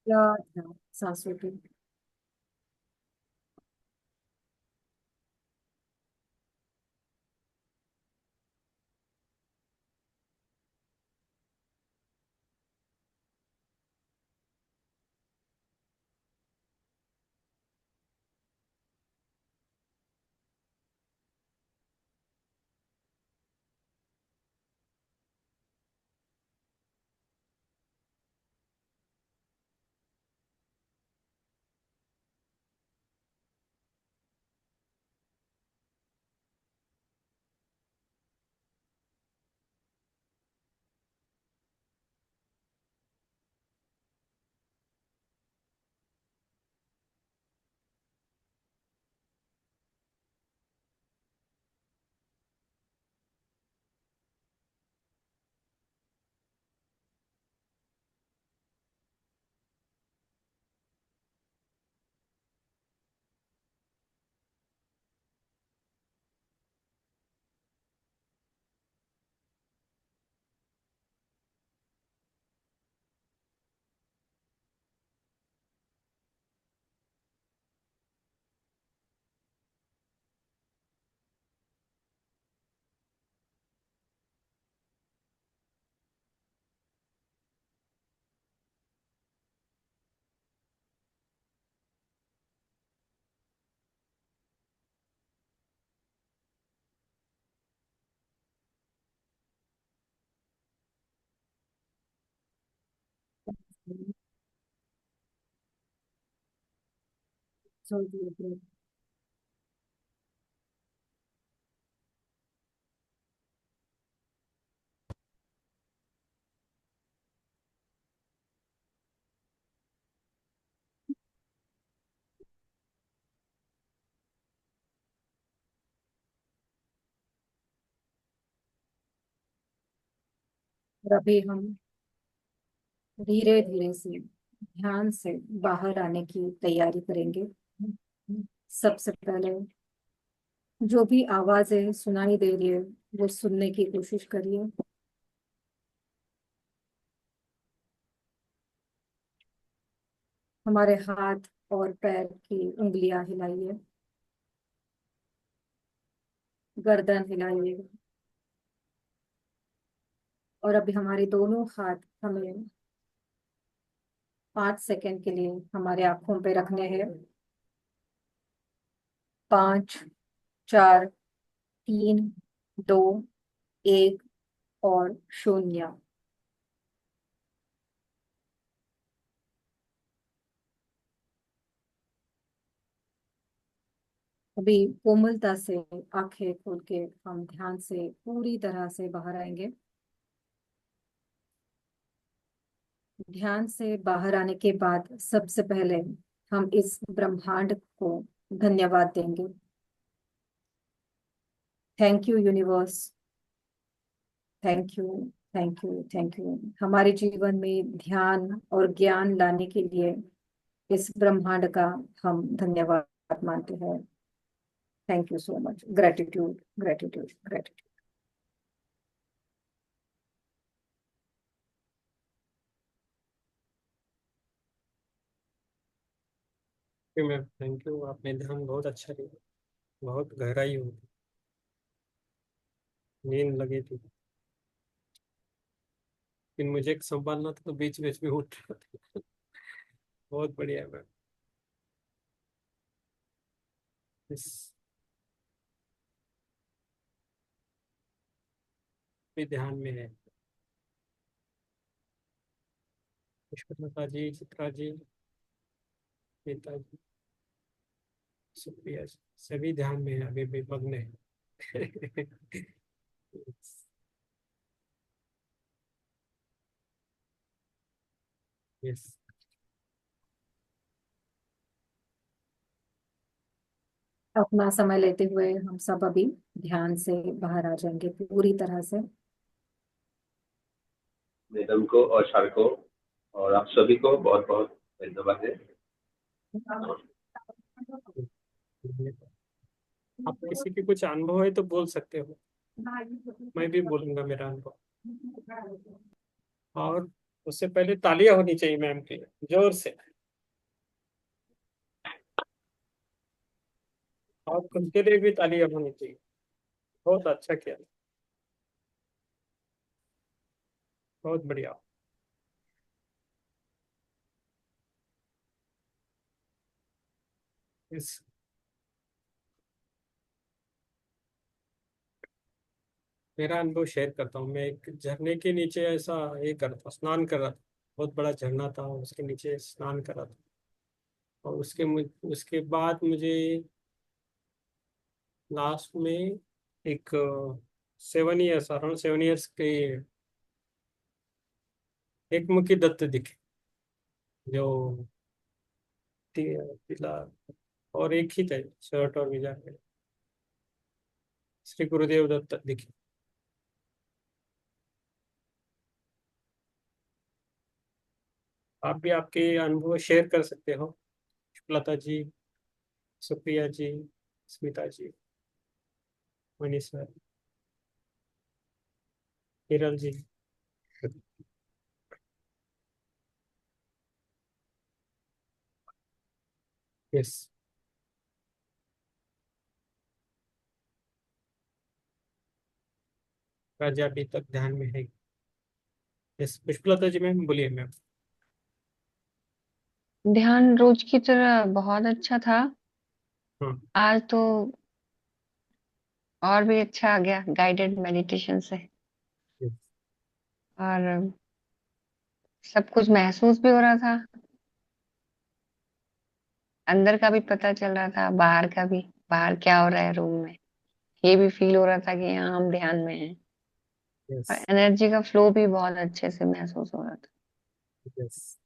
S11: या सांसों की absolutely. और अभी हम धीरे धीरे से ध्यान से बाहर आने की तैयारी करेंगे। सबसे पहले जो भी आवाजें सुनाई दे रही है वो सुनने की कोशिश करिए। हमारे हाथ और पैर की उंगलियां हिलाइए, गर्दन हिलाइए, और अभी हमारे दोनों हाथ हमें 5 सेकंड के लिए हमारे आंखों पे रखने हैं। 5, 4, 3, 2, 1 और 0। अभी कोमलता से आंखें खोल के हम ध्यान से पूरी तरह से बाहर आएंगे। ध्यान से बाहर आने के बाद सबसे पहले हम इस ब्रह्मांड को धन्यवाद देंगे। Thank you universe, thank you, thank you, thank you. हमारे जीवन में ध्यान और ज्ञान लाने के लिए इस ब्रह्मांड का हम धन्यवाद मानते हैं। Thank you so much. Gratitude, gratitude, gratitude.
S1: Ma'am thank you, आपने ध्यान बहुत अच्छा दिया, बहुत गहराई होती, नींद लगी थी, लेकिन मुझे एक संभालना था तो बीच बीच में उठ रहा था। बहुत बढ़िया मैम। इस भी ध्यान में है। पुष्पलता जी, चित्रा जी, नीता जी, सुप्रिया जी, सभी ध्यान में है, अभी भी मग्न है। यस।
S11: अपना समय लेते हुए हम सब अभी ध्यान से बाहर आ जाएंगे पूरी तरह से।
S8: मैडम को और सर को और आप सभी को बहुत बहुत धन्यवाद है।
S1: आप किसी के कुछ अनुभव है तो बोल सकते हो, मैं भी बोलूंगा मेरा अनुभव। और उससे पहले तालियां होनी चाहिए मैम के लिए, जोर से। और खुद के लिए भी तालियां होनी चाहिए। बहुत अच्छा किया, बहुत बढ़िया। इस मेरा अनुभव शेयर करता हूँ। मैं एक झरने के नीचे ऐसा ये कर था, स्नान कर रहा था। बहुत बड़ा झरना था, उसके नीचे स्नान कर रहा था। और उसके बाद मुझे लास्ट में एक 7 इयर्स, अराउंड 7 इयर्स के एक मुखी दत्त दिखे, जो पीला, और एक ही थे शर्ट और मिजा में, श्री गुरुदेव दत्त दिखे। आप भी आपके अनुभव शेयर कर सकते हो, लता जी, सुप्रिया जी, स्मिता जी, मनीष सर, हिरल जी। यस, राजा अभी तक ध्यान में है। यस, पुष्पलता जी मैम बोलिए मैम।
S2: ध्यान रोज की तरह बहुत अच्छा था।
S1: हाँ।
S2: आज तो और भी अच्छा आ गया गाइडेड मेडिटेशन से।
S1: yes,
S2: और सब कुछ महसूस भी हो रहा था। अंदर का भी पता चल रहा था, बाहर का भी, बाहर क्या हो रहा है रूम में, ये भी फील हो रहा था कि यहाँ हम ध्यान में हैं।
S1: यस
S2: और एनर्जी का फ्लो भी बहुत अच्छे से महसूस हो रहा था।
S1: Yes,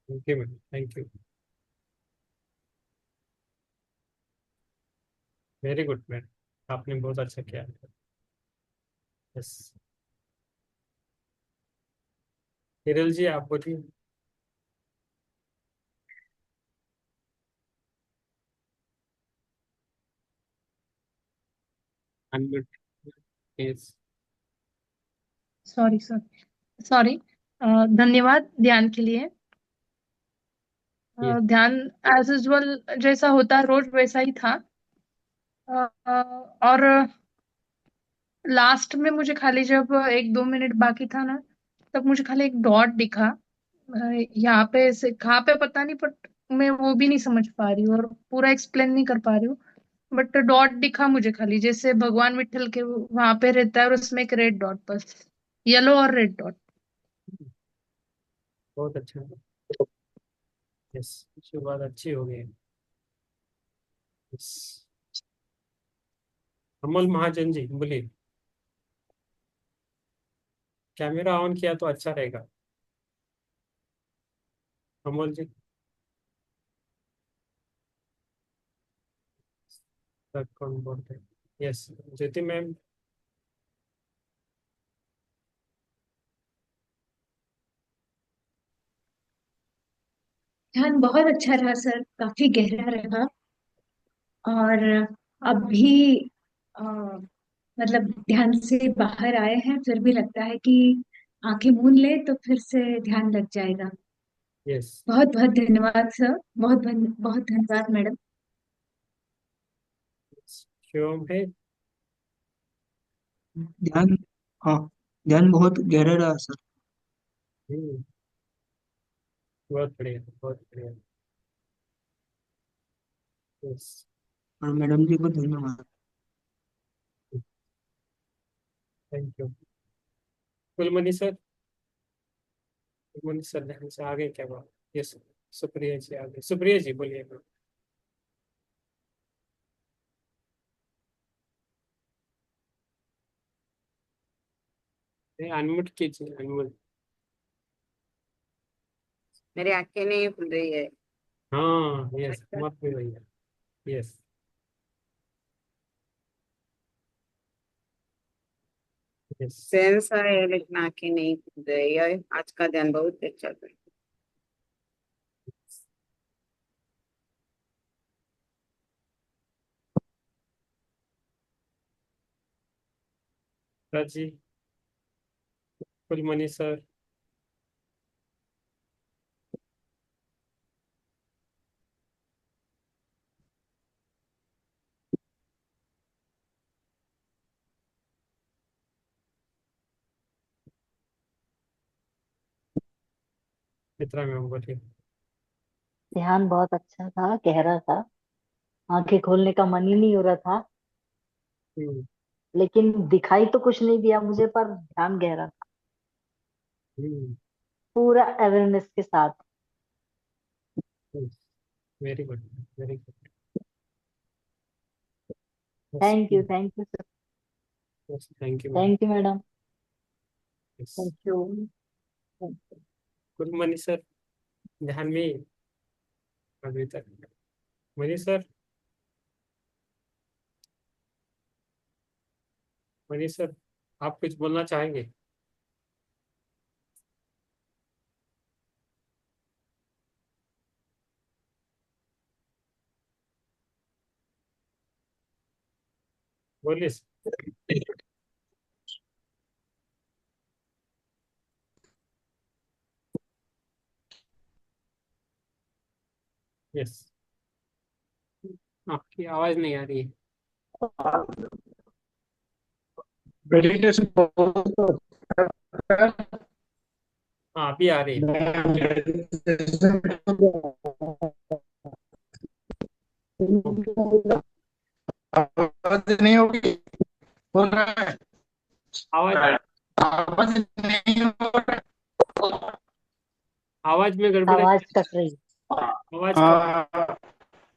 S1: thank you ma'am, thank you, very good ma'am, आपने बहुत अच्छा किया। यस, हिरल जी आप बोलिए। Unmute, yes
S9: sorry sorry sorry. धन्यवाद ध्यान के लिए।
S1: यस।
S9: ध्यान एज यूजुअल जैसा होता है रोज वैसा ही था। और लास्ट में मुझे खाली जब 1-2 मिनट बाकी था ना, तब मुझे खाली एक डॉट दिखा। यहाँ पे से कहाँ पे पता नहीं, बट मैं वो भी नहीं समझ पा रही हूँ और पूरा एक्सप्लेन नहीं कर पा रही हूँ। बट डॉट दिखा मुझे खाली, जैसे भगवान विठल के वहां पे रहता है और उसमें एक रेड डॉट, बस येलो और रेड डॉट।
S1: बहुत अच्छा, यस, शुरुआत अच्छी हो गई। यस, अमल महाजन जी बोलिए। कैमरा ऑन किया तो अच्छा रहेगा, अमल जी। सर कौन बोलते हैं? यस, ज्योति मैम।
S12: ध्यान बहुत अच्छा रहा सर, काफी गहरा रहा। और अभी मतलब ध्यान से बाहर आए हैं, फिर भी लगता है कि आंखें मूंद ले तो फिर से ध्यान लग जाएगा।
S1: यस,
S12: बहुत बहुत धन्यवाद सर, बहुत बहुत धन्यवाद मैडम।
S1: शिवम है।
S13: ध्यान, हाँ, ध्यान बहुत गहरा रहा सर।
S1: हम्म, बहुत बढ़िया, बहुत बढ़िया। यस,
S13: और मैडम जी को धन्यवाद।
S1: Thank you. Kulamani sir, Kulamani sir ध्यान से आगे क्या बात? यस, सुप्रिया जी आगे, सुप्रिया जी बोलिए मैम। अनम्यूट कीजिए, अनम्यूट।
S6: मेरी आंखें नहीं खुल रही है।
S1: हाँ यस,
S6: अच्छा,
S1: मत भी भैया। Yes yes.
S6: सेंस है लेकिन आंखें नहीं खुल रही है। आज का ध्यान बहुत अच्छा था।
S1: सर जी, कुलमणि सर। चित्रा मैम बोलिए।
S3: ध्यान बहुत अच्छा था, गहरा था। आंखें खोलने का मन ही नहीं हो रहा था,
S1: हम्म
S3: लेकिन दिखाई तो कुछ नहीं दिया मुझे, पर ध्यान गहरा था,
S1: हम्म,
S3: पूरा अवेयरनेस के साथ।
S1: Very good, very good. Yes
S3: thank you sir.
S1: Yes, thank you ma'am.
S3: Thank you madam.
S1: Yes,
S3: thank you.
S1: Kulamani sir ध्यान में अभी तक। मनीष सर, मनीष सर आप कुछ बोलना चाहेंगे? बोलिए सर। यस, आपकी आवाज नहीं आ रही है।
S13: मेडिटेशन बहुत
S1: हाँ अभी आ रही है। ओके,
S13: आवाज नहीं होगी, बोल रहा है।
S1: आवाज
S13: आवाज नहीं हो रहा है।
S1: आवाज आवाज में गड़बड़ है।
S3: आवाज कट रही है।
S1: आवाज कट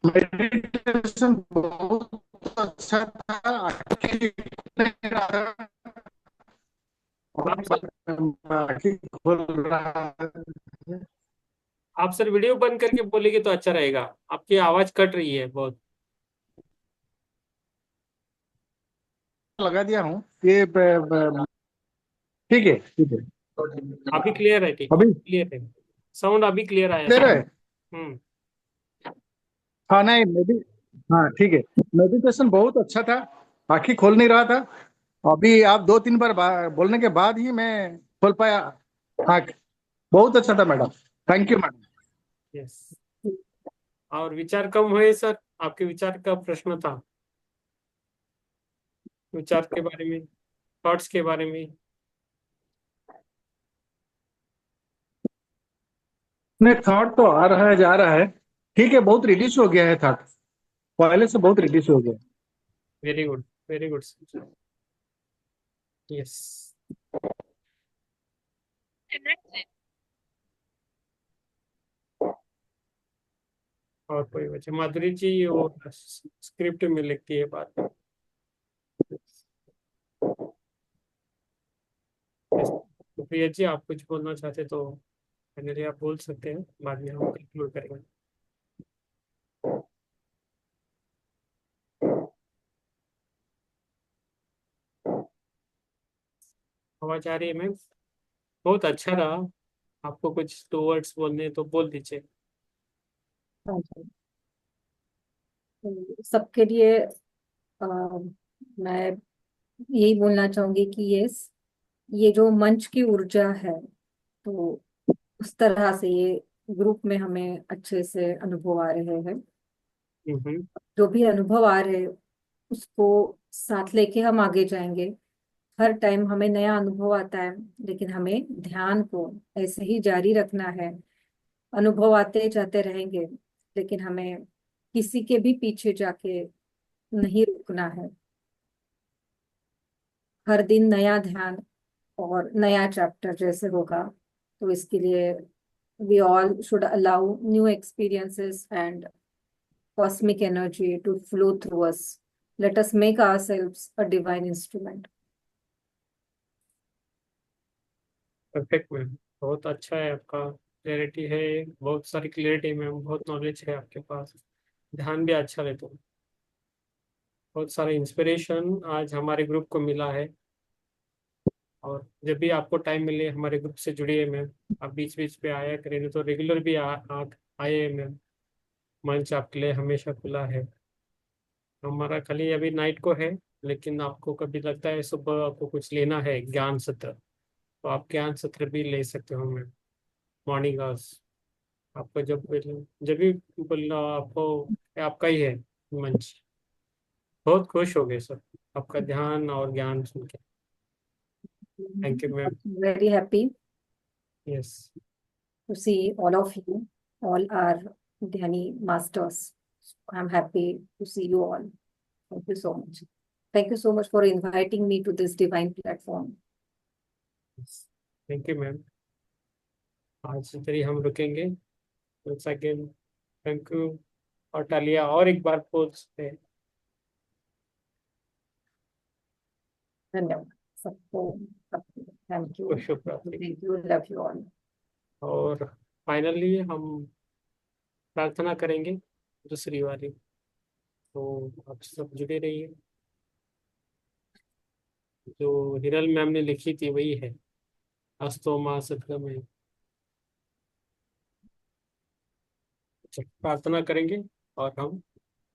S4: मेडिटेशन बहुत अच्छा था, आंखें नहीं रहा था,
S1: आप
S4: आंखें खोल रहा है।
S1: आप सर वीडियो बंद करके बोलेंगे तो अच्छा रहेगा, आपकी आवाज कट रही है बहुत।
S4: लगा दिया हूँ ये ठीक है ठीक है।
S1: अभी क्लियर है, ठीक
S4: अभी
S1: क्लियर है, साउंड अभी क्लियर आया
S4: क्लियर
S1: सर।
S4: है।
S1: हम्म।
S4: हाँ नहीं हाँ ठीक है। मेडिटेशन बहुत अच्छा था, आंखें खोल नहीं रहा था। अभी आप 2-3 बार बोलने के बाद ही मैं खोल पाया आँख। बहुत अच्छा था madam, thank you madam.
S1: Yes. और विचार कम हुए सर, आपके विचार का प्रश्न था, विचार के बारे में, थॉट्स के बारे में।
S4: नहीं थॉट तो आ रहा है जा रहा है, ठीक है, बहुत रिड्यूस हो गया है थॉट, पहले से बहुत रिड्यूस हो गया।
S1: Very good, very good sir. Yes. और कोई बच्चे, माधुरी जी वो स्क्रिप्ट में लिखती है बात। तो प्रिया जी आप कुछ बोलना चाहते तो फाइनली आप बोल सकते हैं, बाद में हम कंक्लूड करेंगे। आवाज आ रही है मैम? बहुत अच्छा रहा, आपको कुछ 2 वर्ड्स बोलने हैं तो बोल दीजिए।
S11: हाँ जी। तो सबके लिए मैं यही बोलना चाहूंगी कि ये जो मंच की ऊर्जा है, तो उस तरह से ये ग्रुप में हमें अच्छे से अनुभव आ रहे हैं।
S1: हम्म।
S11: जो भी अनुभव आ रहे हैं उसको साथ लेके हम आगे जाएंगे। हर टाइम हमें नया अनुभव आता है, लेकिन हमें ध्यान को ऐसे ही जारी रखना है। अनुभव आते जाते रहेंगे, लेकिन हमें किसी के भी पीछे जाके नहीं रुकना है। हर दिन नया ध्यान और नया चैप्टर जैसे होगा, तो इसके लिए we all should allow new experiences and cosmic energy to flow through us. Let us make ourselves a divine instrument.
S1: Perfect ma'am, बहुत अच्छा है आपका, क्लैरिटी है, बहुत सारी क्लैरिटी मैम, बहुत नॉलेज है आपके पास, ध्यान भी अच्छा रहता है, बहुत सारा इंस्पिरेशन आज हमारे ग्रुप को मिला है। और जब भी आपको टाइम मिले हमारे ग्रुप से जुड़िए मैम, आप बीच बीच पे आया करें, नहीं तो रेगुलर भी आए मैम, मंच आपके लिए हमेशा खुला है। हमारा खाली अभी नाइट को है, लेकिन आपको कभी लगता है सुबह आपको कुछ लेना है ज्ञान सत्र, तो आप ज्ञान सत्र भी ले सकते हो मैम, मॉर्निंग आवर्स। आपको जब भी बोलना आपको, आपका ही है मंच। बहुत खुश हो गए सर आपका ध्यान और ज्ञान सुन के। Thank you ma'am.
S11: Very happy
S1: yes.
S11: to see all of you, all our Dhyani masters. I'm happy to see you all. Thank you so much. Thank you so much for inviting me to this divine platform.
S1: Thank you ma'am, आज इधर ही हम रुकेंगे। सेकेंड थैंक यू, और तालियां और एक बार बोल सकते हैं।
S11: धन्यवाद सबको। Thank you.
S1: शुभ रात्रि।
S11: Thank you. Love you all.
S1: और फाइनली हम प्रार्थना करेंगे दूसरी वाली, तो आप सब जुड़े रहिए। जो हिरल मैम ने लिखी थी वही है, अस्तो माँ सदगमय। प्रार्थना करेंगे और हम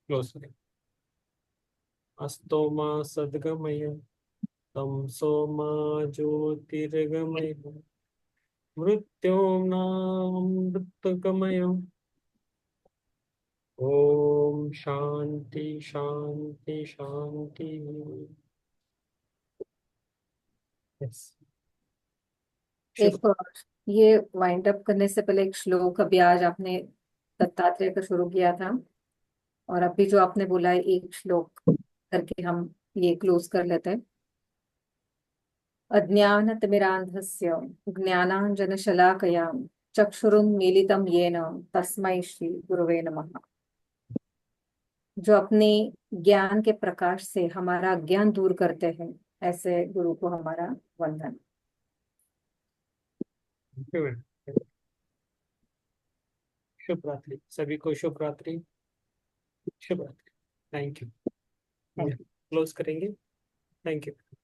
S1: क्लोज करेंगे। अस्तो माँ सदगमय, तमसो माँ ज्योतिर्गमय, मृत्योर्नामृतगमय। ओम शांति शांति शांति। यस।
S11: एक ये वाइंड अप करने से पहले एक श्लोक, अभी आज आपने दत्तात्रेय का शुरू किया था, और अभी जो आपने बोला है एक श्लोक करके हम ये क्लोज कर लेते हैं। अज्ञानतिमिरान्धस्य ज्ञानाञ्जनशलाकया चक्षुरुन्मीलितं येन तस्मै श्री गुरुवे नमः। जो अपने ज्ञान के प्रकाश से हमारा अज्ञान दूर करते हैं, ऐसे गुरु को हमारा वंदन।
S1: शुभ रात्रि सभी को, शुभ रात्रि, शुभ रात्रि। Thank you. क्लोज करेंगे। Thank you.